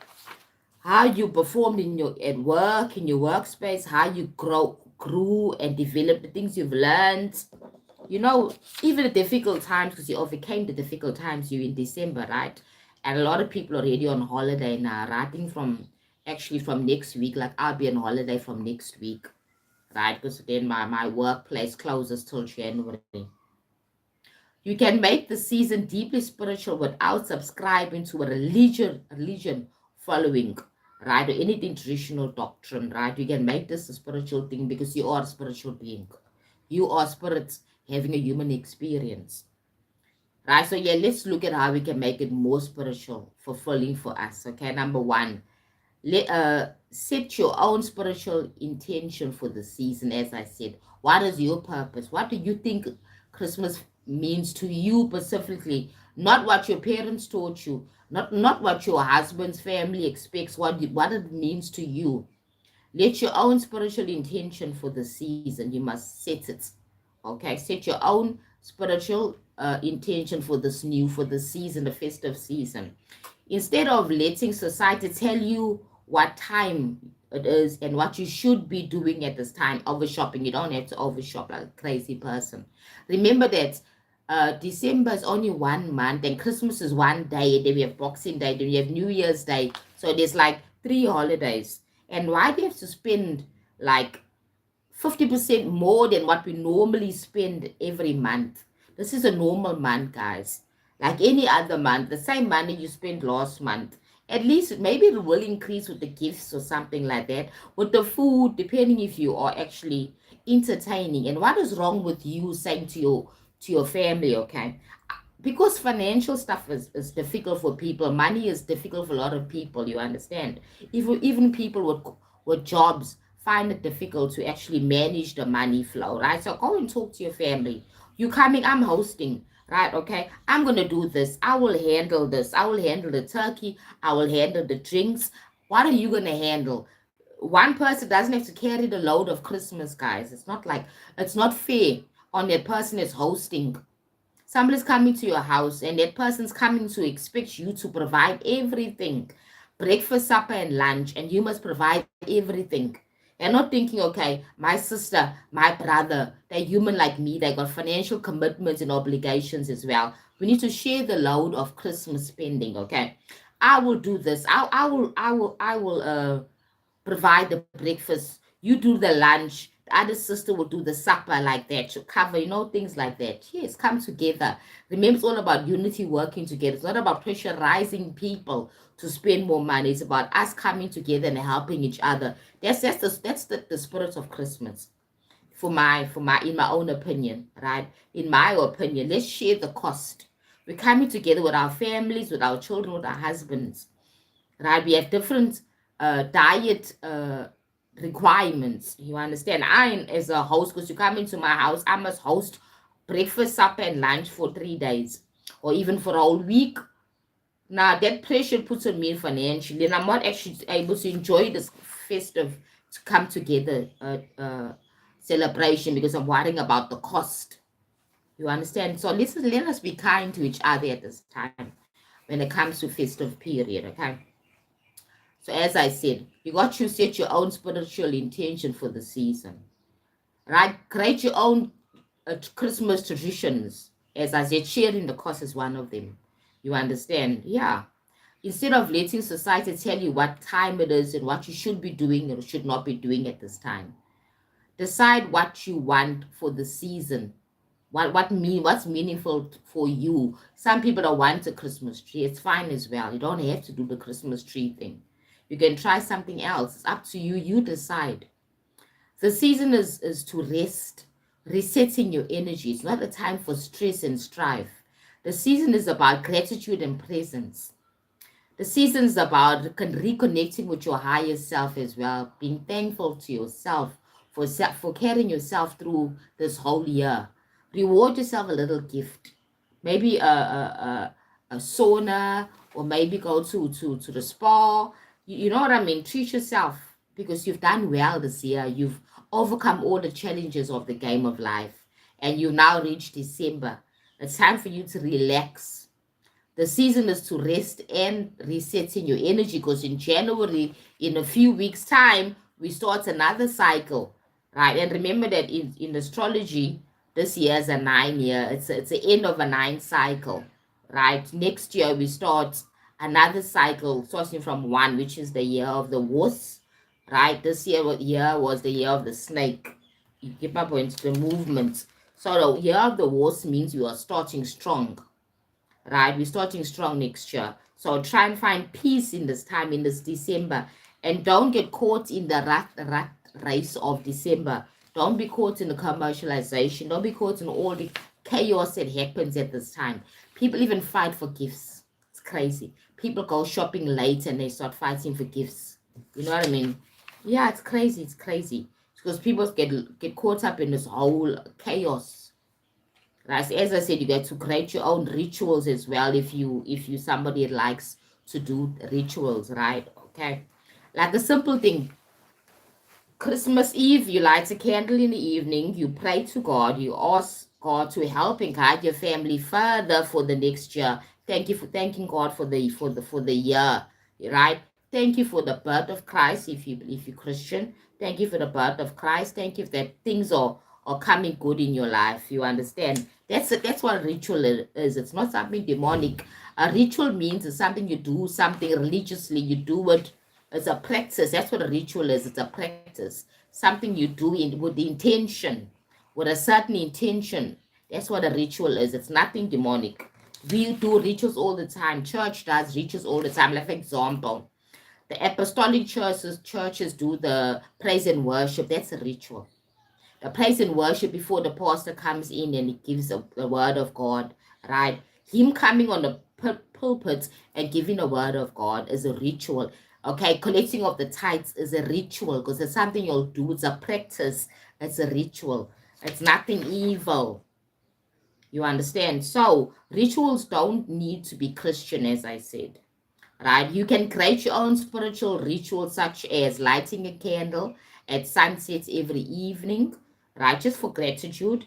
How you performed at work, in your workspace, how you grew and developed the things you've learned. Even the difficult times, because you overcame the difficult times you in December, right? And a lot of people are already on holiday now, right? I think from next week, like I'll be on holiday from next week, right? Because then my workplace closes till January. You can make the season deeply spiritual without subscribing to a religion following, right? Or anything traditional doctrine, right? You can make this a spiritual thing because you are a spiritual being. You are spirits having a human experience. Right? So yeah, let's look at how we can make it more spiritual, fulfilling for us. Okay, number one, set your own spiritual intention for the season. As I said, what is your purpose? What do you think Christmas means to you specifically? Not what your parents taught you, not what your husband's family expects. What it means to you, Let your own spiritual intention for the season. You must set it. Okay, set your own spiritual intention for for the season, the festive season. Instead of letting society tell you what time it is and what you should be doing at this time, over shopping. You don't have to overshop like a crazy person. Remember that December is only 1 month, and Christmas is one day, and then we have Boxing Day, then we have New Year's Day. So there's like 3 holidays. And why do you have to spend like 50% more than what we normally spend every month? This is a normal month, guys. Like any other month, the same money you spent last month. At least maybe it will increase with the gifts or something like that. With the food, depending if you are actually entertaining. And what is wrong with you saying to your family, okay? Because financial stuff is difficult for people. Money is difficult for a lot of people, you understand? Even people with jobs find it difficult to actually manage the money flow, right? So go and talk to your family. You coming, I'm hosting, right? Okay, I'm gonna do this. I will handle this. I will handle the turkey. I will handle the drinks. What are you gonna handle? One person doesn't have to carry the load of Christmas, guys. It's not fair on that person that's hosting. Somebody's coming to your house and that person's coming to expect you to provide everything, breakfast, supper, and lunch, and you must provide everything. And not thinking, okay, my sister, my brother, they're human like me, they got financial commitments and obligations as well. We need to share the load of Christmas spending, okay? I will do this. I will provide the breakfast, you do the lunch, the other sister will do the supper, like that to cover, things like that. Yes, come together. Remember, it's all about unity, working together. It's not about pressurizing people to spend more money. It's about us coming together and helping each other. That's the spirit of Christmas, for my in my own opinion, right? In my opinion, let's share the cost. We're coming together with our families, with our children, with our husbands, right? We have different diet requirements. You understand? I, as a host, because you come into my house, I must host breakfast, supper, and lunch for 3 days, or even for a whole week. Now that pressure puts on me financially, and I'm not actually able to enjoy this festive to come together celebration because I'm worrying about the cost. You understand? So let us be kind to each other at this time when it comes to festive period, okay? So as I said, you got to set your own spiritual intention for the season, right? Create your own Christmas traditions. As I said, sharing the cost is one of them. You understand? Yeah. Instead of letting society tell you what time it is and what you should be doing or should not be doing at this time, decide what you want for the season. What's meaningful for you. Some people don't want a Christmas tree. It's fine as well. You don't have to do the Christmas tree thing. You can try something else. It's up to you. You decide. The season is to rest, resetting your energy. It's not a time for stress and strife. The season is about gratitude and presence. The season is about reconnecting with your higher self as well, being thankful to yourself for carrying yourself through this whole year. Reward yourself a little gift, maybe a sauna, or maybe go to the spa. You know what I mean? Treat yourself because you've done well this year. You've overcome all the challenges of the game of life, and you've now reached December. It's time for you to relax. The season is to rest and resetting your energy, because in January, in a few weeks' time, we start another cycle, right? And remember that in astrology, this year is a 9 year. It's the end of a 9 cycle, right? Next year we start another cycle, starting from 1, which is the year of the horse, right? This year was the year of the snake. You get my point? The movement. So the year of the horse means you are starting strong, right? We're starting strong next year. So try and find peace in this time, in this December. And don't get caught in the rat race of December. Don't be caught in the commercialization. Don't be caught in all the chaos that happens at this time. People even fight for gifts. It's crazy. People go shopping late and they start fighting for gifts. You know what I mean? Yeah, it's crazy. It's crazy. Because people get caught up in this whole chaos. As I said, you get to create your own rituals as well if you somebody that likes to do rituals, right? Okay. Like a simple thing. Christmas Eve, you light a candle in the evening, you pray to God, you ask God to help and guide your family further for the next year. Thank you for thanking God for the year, right? Thank you for the birth of Christ if you're Christian. Thank you for the birth of Christ. Thank you that things are coming good in your life. You understand? That's what ritual is. It's not something demonic. A ritual means it's something you do, something religiously. You do it. It's a practice. That's what a ritual is. It's a practice. Something you do with the intention, with a certain intention. That's what a ritual is. It's nothing demonic. We do rituals all the time. Church does rituals all the time. Like, for example, the apostolic churches do the praise and worship. That's a ritual. The praise and worship before the pastor comes in and he gives the word of God, right? Him coming on the pulpit and giving the word of God is a ritual. Okay, collecting of the tithes is a ritual because it's something you'll do. It's a practice. It's a ritual. It's nothing evil. You understand? So rituals don't need to be Christian, as I said, right? You can create your own spiritual rituals, such as lighting a candle at sunsets every evening, right? Just for gratitude,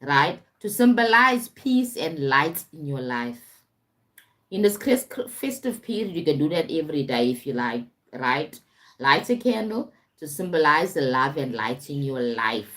right? To symbolize peace and light in your life. In this festive period, you can do that every day if you like, right? Light a candle to symbolize the love and light in your life.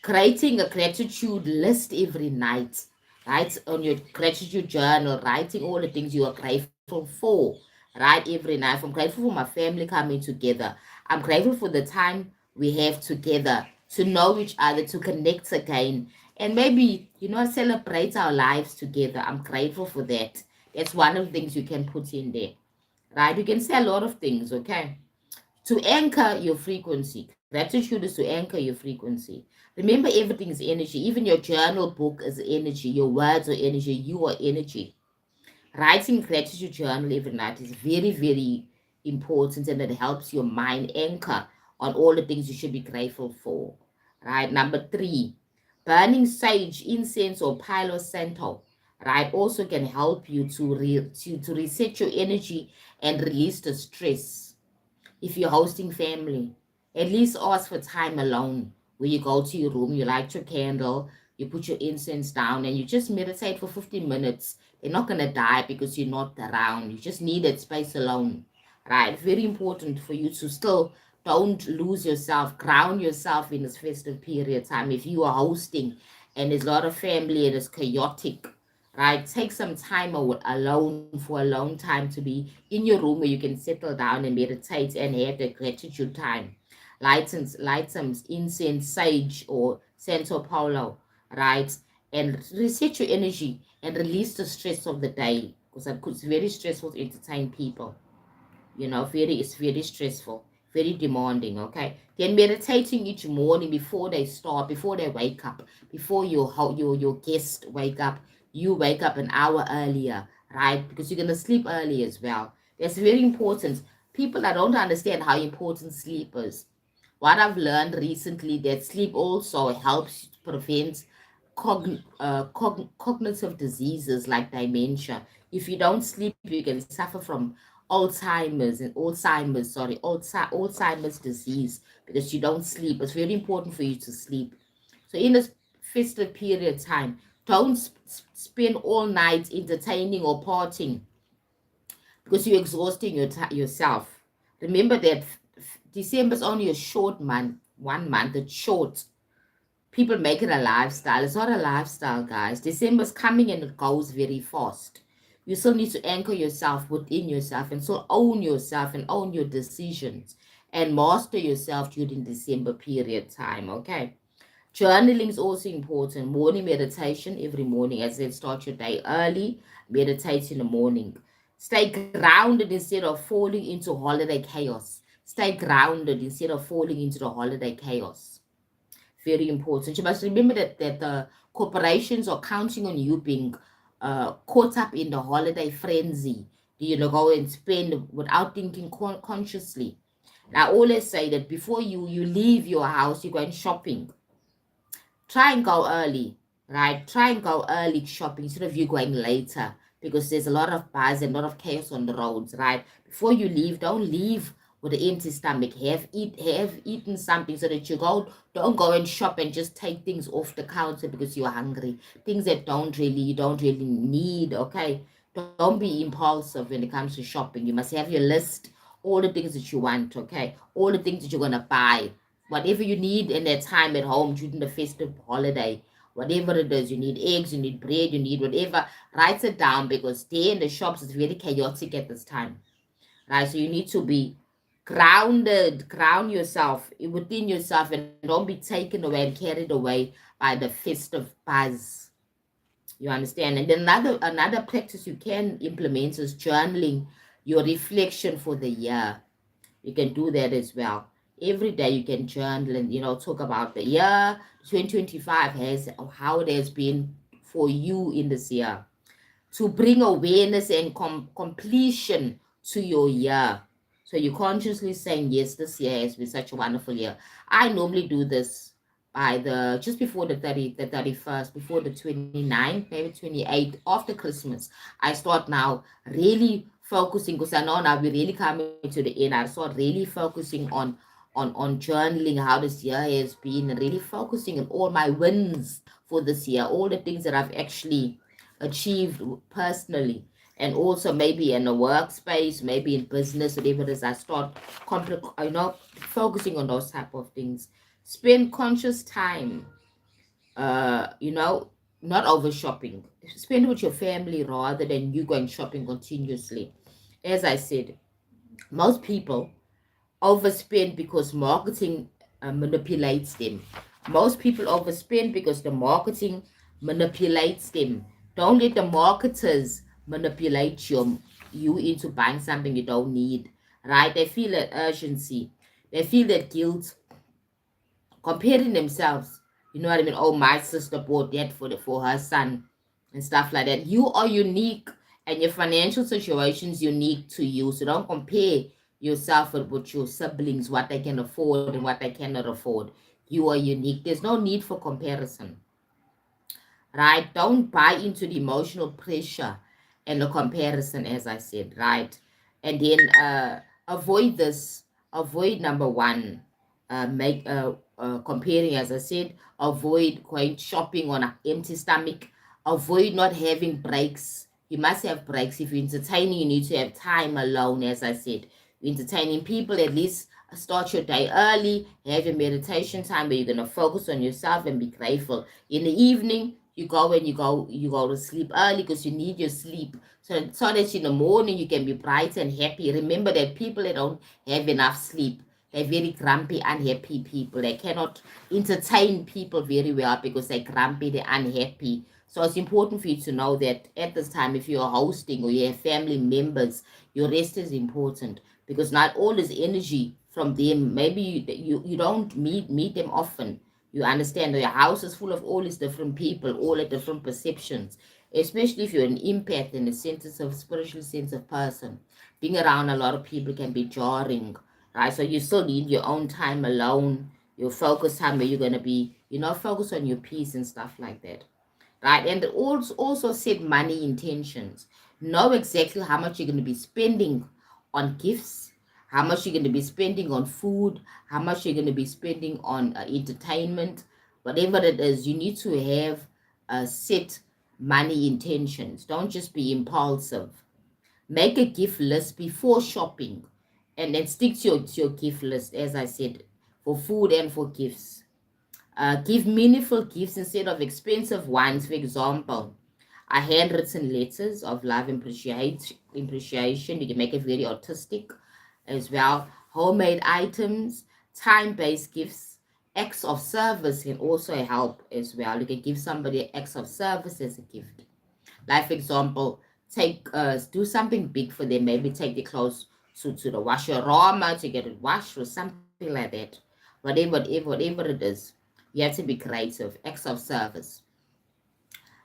Creating a gratitude list every night, right? On your gratitude journal, writing all the things you are grateful for, right? Every night. I'm grateful for my family coming together. I'm grateful for the time we have together to know each other, to connect again, and maybe, celebrate our lives together. I'm grateful for that. That's one of the things you can put in there, right? You can say a lot of things, okay? To anchor your frequency. Gratitude is to anchor your frequency. Remember, everything is energy. Even your journal book is energy. Your words are energy. You are energy. Writing gratitude journal every night is very, very important, and it helps your mind anchor on all the things you should be grateful for. Right. Number 3, burning sage, incense, or palo santo. Right. Also can help you to reset your energy and release the stress. If you're hosting family, at least ask for time alone where you go to your room, you light your candle, you put your incense down, and you just meditate for 15 minutes. They're not going to die because you're not around. You just need that space alone, right? Very important for you to still don't lose yourself, ground yourself in this festive period time. If you are hosting and there's a lot of family and it's chaotic, right? Take some time alone for a long time to be in your room where you can settle down and meditate and have the gratitude time. Light some incense, sage, or Santo Paulo, right? And reset your energy and release the stress of the day because it's very stressful to entertain people. It's very stressful, very demanding. Okay, then meditating each morning before they wake up, before your guests wake up, you wake up an hour earlier, right? Because you're gonna sleep early as well. That's very important. People that don't understand how important sleep is. What I've learned recently, that sleep also helps prevent cognitive diseases like dementia. If you don't sleep, you can suffer from Alzheimer's disease because you don't sleep. It's very important for you to sleep. So in this festive period of time, don't spend all night entertaining or partying because you're exhausting yourself. Remember that December is only a short month, 1 month. It's short. People make it a lifestyle. It's not a lifestyle, guys. December's coming and it goes very fast. You still need to anchor yourself within yourself and still own yourself and own your decisions and master yourself during December period time, okay? Journaling is also important. Morning meditation every morning. As I said, start your day early, meditate in the morning. Stay grounded instead of falling into holiday chaos. Stay grounded instead of falling into the holiday chaos. Very important. You must remember that the corporations are counting on you being caught up in the holiday frenzy. Go and spend without thinking consciously. And I always say that before you leave your house, you go and shopping. Try and go early, right? Try and go early shopping instead of you going later because there's a lot of buzz and a lot of chaos on the roads, right? Before you leave, don't leave with an empty stomach. Have eaten something so that you don't go and shop and just take things off the counter because you're hungry. Things that you don't really need, okay? Don't be impulsive when it comes to shopping. You must have your list, all the things that you want, okay? All the things that you're gonna buy. Whatever you need in that time at home during the festive holiday, whatever it is, you need eggs, you need bread, you need whatever, write it down because there in the shops it's very chaotic at this time, right? So you need to be grounded, ground yourself within yourself, and don't be taken away and carried away by the festive buzz. You understand? And then another practice you can implement is journaling your reflection for the year. You can do that as well. Every day you can journal and talk about the year 2025 has how it has been for you in this year, to bring awareness and completion to your year. So you're consciously saying, yes, this year has been such a wonderful year. I normally do this by the just before the 31st, before the 29th, maybe 28th, after Christmas. I start now really focusing because I know now we're really coming to the end. I start really focusing on journaling how this year has been and really focusing on all my wins for this year, all the things that I've actually achieved personally, and also maybe in a workspace, maybe in business, whatever it is. I start focusing on those type of things. Spend conscious time, you know not over shopping. Spend with your family rather than you going shopping continuously. As I said, most people overspend because marketing manipulates them. Most people overspend because the marketing manipulates them. Don't let the marketers manipulate you into buying something you don't need, right? They feel that urgency. They feel that guilt, comparing themselves. You know what I mean? Oh, my sister bought that for her son and stuff like that. You are unique, and your financial situation is unique to you. So don't compare yourself with your siblings, what they can afford and what they cannot afford. You are unique. There's no need for comparison, right? Don't buy into the emotional pressure and the comparison, as I said, right? And then avoid this. Avoid number one, make comparing, as I said. Avoid going shopping on an empty stomach. Avoid not having breaks. You must have breaks. If you're entertaining, you need to have time alone, as I said. You're entertaining people, at least start your day early, have your meditation time where you're going to focus on yourself and be grateful. In the evening, you go to sleep early because you need your sleep, so that in the morning you can be bright and happy. Remember that people that don't have enough sleep, they're very grumpy, unhappy people. They cannot entertain people very well because they're grumpy, they're unhappy. So it's important for you to know that at this time, if you're hosting or you have family members, your rest is important because not all is energy from them. Maybe you don't meet them often. You understand that your house is full of all these different people, all the different perceptions, especially if you're an empath and a spiritually sensitive person. Being around a lot of people can be jarring, right? So you still need your own time alone, your focus time where you're going to be, focus on your peace and stuff like that, right? And also set money intentions. Know exactly how much you're going to be spending on gifts, how much you're going to be spending on food, how much you're going to be spending on entertainment, whatever it is. You need to have set money intentions. Don't just be impulsive. Make a gift list before shopping, and then stick to your gift list, as I said, for food and for gifts. Give meaningful gifts instead of expensive ones. For example, handwritten letters of love and appreciation. You can make it very artistic as well. Homemade items, time-based gifts, acts of service can also help as well. You can give somebody acts of service as a gift. Like, for example, do something big for them. Maybe take the clothes to the washerama to get it washed or something like that. Whatever it is, you have to be creative. Acts of service.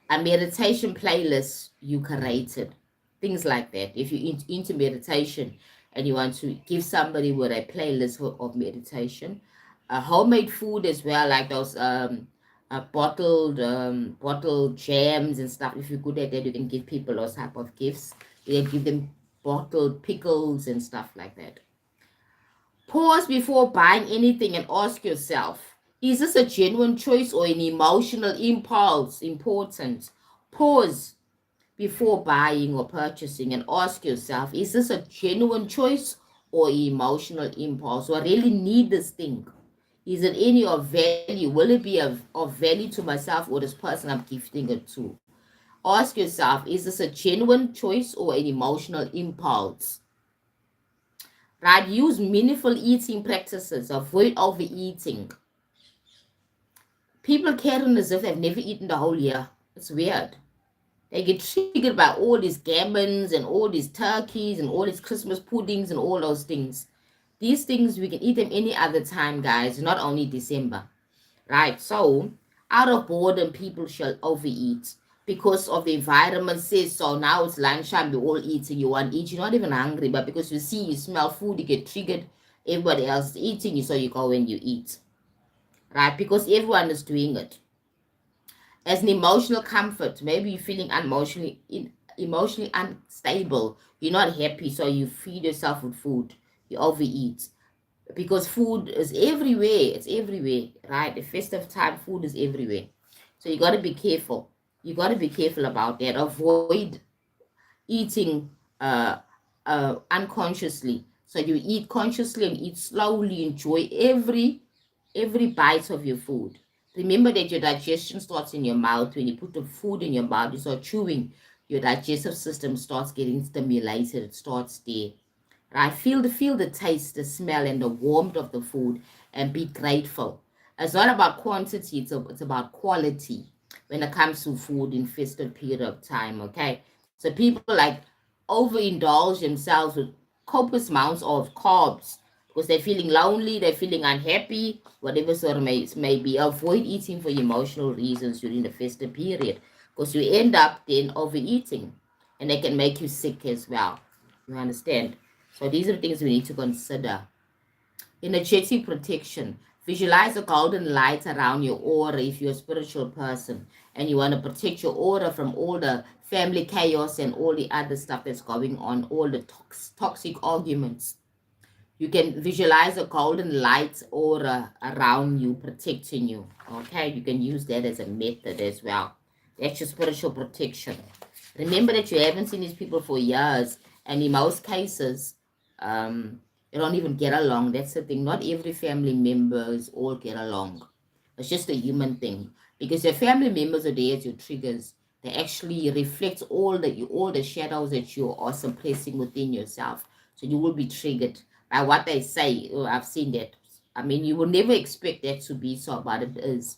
A meditation playlist you created, things like that. If you're into meditation and you want to give somebody with a playlist of meditation, homemade food as well, like those bottled jams and stuff. If you're good at that, you can give people those type of gifts. You can give them bottled pickles and stuff like that. Pause before buying anything and ask yourself, is this a genuine choice or an emotional impulse? Important. Pause before buying or purchasing and ask yourself, is this a genuine choice or emotional impulse? Do I really need this thing? Is it any of value? Will it be of value to myself or this person I'm gifting it to? Ask yourself, is this a genuine choice or an emotional impulse? Right? Use meaningful eating practices. Avoid overeating. People carrying as if they've never eaten the whole year. It's weird. They get triggered by all these gammons and all these turkeys and all these Christmas puddings and all those things. These things, we can eat them any other time, guys, not only December. Right? So, out of boredom, people shall overeat because of the environment says so. Now it's lunchtime, you're all eating, you want to eat, you're not even hungry, but because you see, you smell food, you get triggered. Everybody else is eating, so you go and you eat. Right? Because everyone is doing it. As an emotional comfort, maybe you're feeling emotionally unstable, you're not happy, so you feed yourself with food, you overeat because food is everywhere. It's everywhere, right? The festive time, food is everywhere. So you got to be careful. You got to be careful about that. Avoid eating unconsciously. So you eat consciously and eat slowly. Enjoy every bite of your food. Remember that your digestion starts in your mouth. When you put the food in your mouth, you start chewing. Your digestive system starts getting stimulated. It starts there. Right? Feel the taste, the smell, and the warmth of the food, and be grateful. It's not about quantity; it's about quality when it comes to food in festive period of time. Okay, so people like overindulge themselves with copious amounts of carbs because they're feeling lonely, they're feeling unhappy, whatever sort of may be. Avoid eating for emotional reasons during the festive period because you end up then overeating, and they can make you sick as well. You understand? So these are the things we need to consider. Energetic protection. Visualize a golden light around your aura if you're a spiritual person and you want to protect your aura from all the family chaos and all the other stuff that's going on, all the toxic arguments. You can visualize a golden light aura around you, protecting you. Okay, you can use that as a method as well. That's your spiritual protection. Remember that you haven't seen these people for years, and in most cases, they don't even get along. That's the thing. Not every family members all get along. It's just a human thing because your family members are there as your triggers. They actually reflect all the shadows that you are suppressing within yourself. So you will be triggered by what they say. Oh, I've seen that. I mean, you will never expect that to be so, but it is.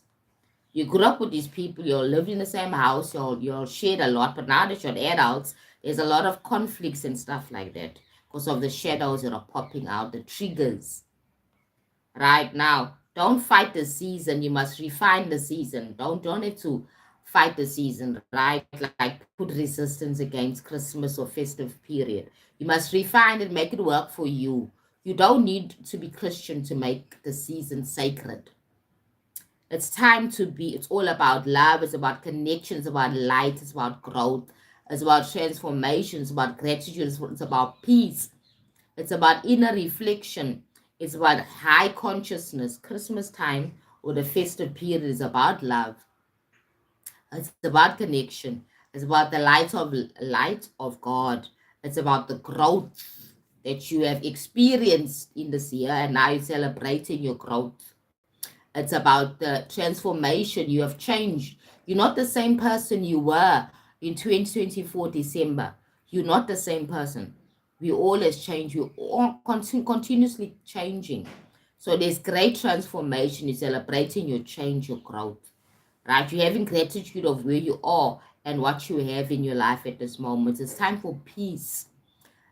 You grew up with these people, you all lived in the same house, you all shared a lot, but now that you're adults, there's a lot of conflicts and stuff like that because of the shadows that are popping out, the triggers. Right now, don't fight the season, you must refine the season. Don't have to fight the season, right? Like put resistance against Christmas or festive period. You must refine it, make it work for you. You don't need to be Christian to make the season sacred. It's time to be, it's all about love, it's about connection, it's about light, it's about growth, it's about transformation, it's about gratitude, it's about peace, it's about inner reflection, it's about high consciousness. Christmas time or the festive period is about love, it's about connection, it's about the light of God, it's about the growth that you have experienced in this year and now you're celebrating your growth. It's about the transformation. You have changed. You're not the same person you were in 2024 December. You're not the same person. We always change. We're all continuously changing. So there's great transformation. You're celebrating your change, your growth. Right? You're having gratitude of where you are and what you have in your life at this moment. It's time for peace.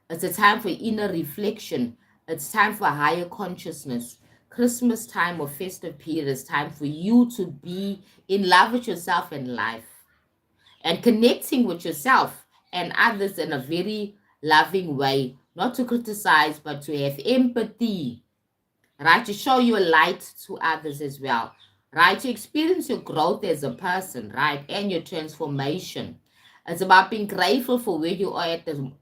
It's a time for inner reflection. It's time for higher consciousness. Christmas time or festive period is time for you to be in love with yourself and life and connecting with yourself and others in a very loving way, not to criticize, but to have empathy, right? To show your light to others as well, right? To experience your growth as a person, right? And your transformation. It's about being grateful for where you are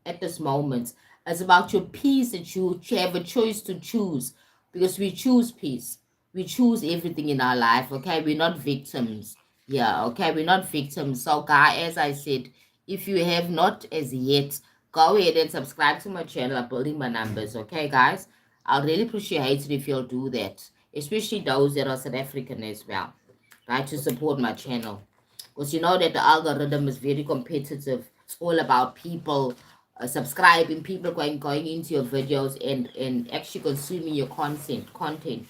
at this moment. It's about your peace that you have a choice to choose, because we choose peace. We choose everything in our life, okay? We're not victims. Yeah, okay? We're not victims. So, guys, as I said, if you have not as yet, go ahead and subscribe to my channel. I'm building my numbers, okay, guys? I'll really appreciate it if you'll do that, especially those that are South African as well, right? To support my channel. Because you know that the algorithm is very competitive. It's all about people subscribing, people going into your videos and actually consuming your content,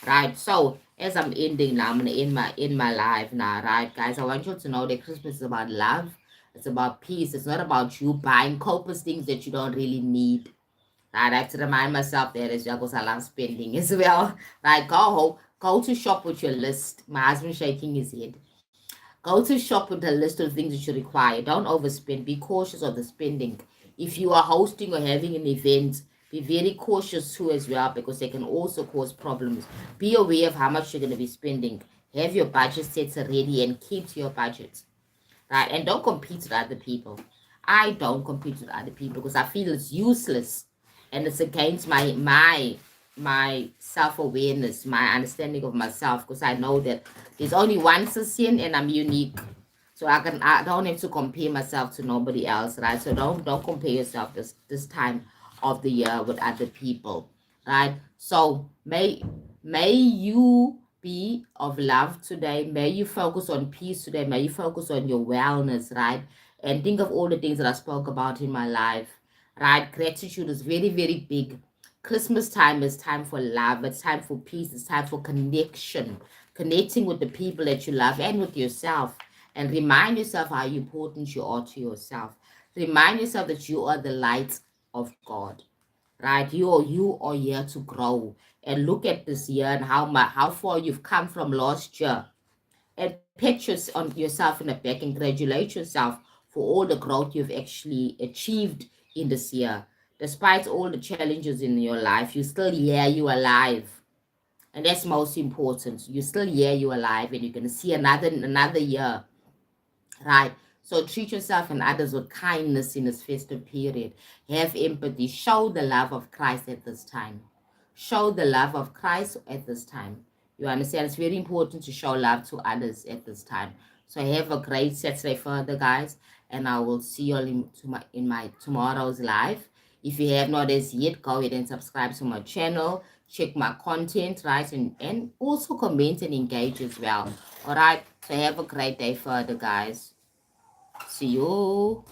right? So as I'm ending now, I'm gonna end my live now, right, guys? I want you to know that Christmas is about love. It's about peace. It's not about you buying copious things that you don't really need. Right, I have to remind myself that as well because I love spending as well. Right, go to shop with your list. My husband shaking his head. Go to shop with a list of things that you require. Don't overspend. Be cautious of the spending. If you are hosting or having an event, be very cautious too as well, because they can also cause problems. Be aware of how much you're going to be spending. Have your budget sets ready and keep to your budget, right? And don't compete with other people. I don't compete with other people because I feel it's useless and it's against my self-awareness, my understanding of myself, because I know that there's only one sin and I'm unique. So I don't have to compare myself to nobody else, right? So don't compare yourself this time of the year with other people, right? So may you be of love today. May you focus on peace today. May you focus on your wellness, right? And think of all the things that I spoke about in my life, right? Gratitude is very, very big. Christmas time is time for love. It's time for peace. It's time for connection, connecting with the people that you love and with yourself. And remind yourself how important you are to yourself. Remind yourself that you are the light of God, right? You are here to grow. And look at this year and how far you've come from last year, and pat on yourself in the back and congratulate yourself for all the growth you've actually achieved in this year. Despite all the challenges in your life, you still here, you alive. And that's most important. You still here, you alive, and you're gonna see another year. Right. So treat yourself and others with kindness in this festive period. Have empathy. Show the love of Christ at this time. Show the love of Christ at this time. You understand? It's very important to show love to others at this time. So have a great Saturday further, guys. And I will see you all in my tomorrow's live. If you have not as yet, go ahead and subscribe to my channel. Check my content, right? And also comment and engage as well. All right. So have a great day further, guys. See you.